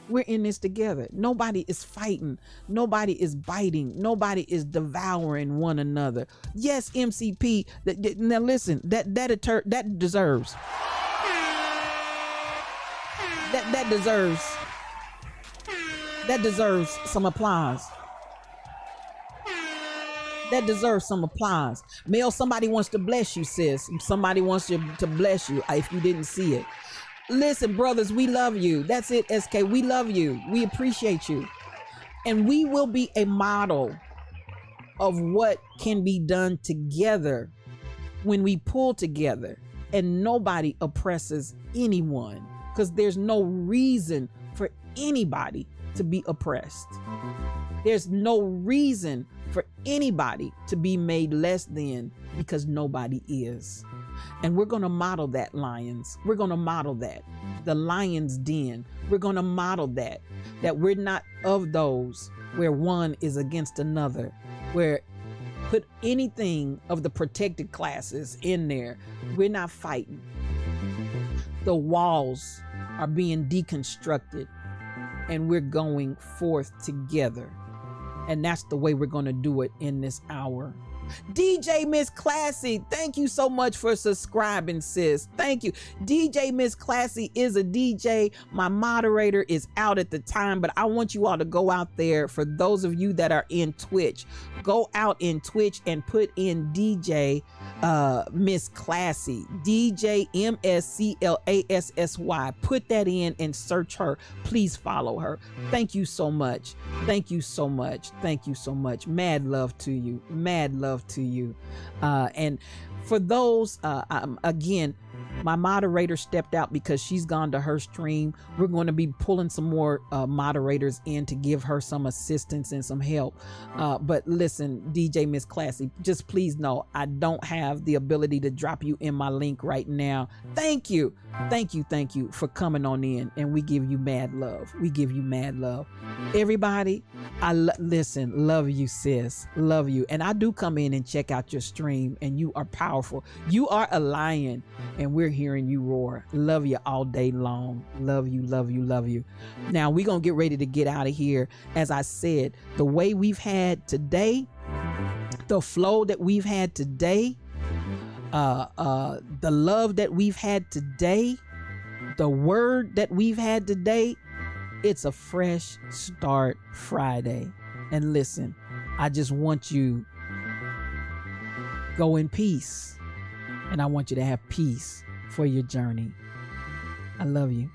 We're in this together. Nobody is fighting. Nobody is biting. Nobody is devouring one another. Yes, MCP. Now listen, that deserves. That deserves some applause. That deserves some applause. Mel, somebody wants to bless you, sis. Somebody wants to bless you if you didn't see it. Listen, brothers, we love you. That's it, SK. We love you. We appreciate you. And we will be a model of what can be done together when we pull together and nobody oppresses anyone, because there's no reason for anybody to be oppressed. There's no reason for anybody to be made less than, because nobody is. And we're going to model that, Lions. We're going to model that. The Lion's Den. We're going to model that we're not of those where one is against another, where put anything of the protected classes in there. We're not fighting. The walls are being deconstructed, and we're going forth together. And that's the way we're going to do it in this hour. DJ Miss Classy, thank you so much for subscribing, sis. Thank you. DJ Miss Classy is a DJ. My moderator is out at the time, but I want you all to go out there. For those of you that are in Twitch, go out in Twitch and put in DJ Miss Classy, DJ MSCLASSY. Put that in and search her. Please follow her. Thank you so much. Thank you so much. Thank you so much. Mad love to you. Mad love to you. And for those, again, my moderator stepped out because she's gone to her stream. We're going to be pulling some more moderators in to give her some assistance and some help. But listen, DJ Miss Classy, just please know I don't have the ability to drop you in my link right now. Thank you. Thank you. Thank you for coming on in. And we give you mad love. We give you mad love. Everybody, listen, love you, sis. Love you. And I do come in and check out your stream, and you are powerful. You are a lion, and we're hearing you roar. Love you all day long. Love you, love you, love you. Now we're going to get ready to get out of here. As I said, the way we've had today, the flow that we've had today, the love that we've had today, the word that we've had today, it's a fresh start Friday. And listen, I just want you go in peace. And I want you to have peace for your journey. I love you.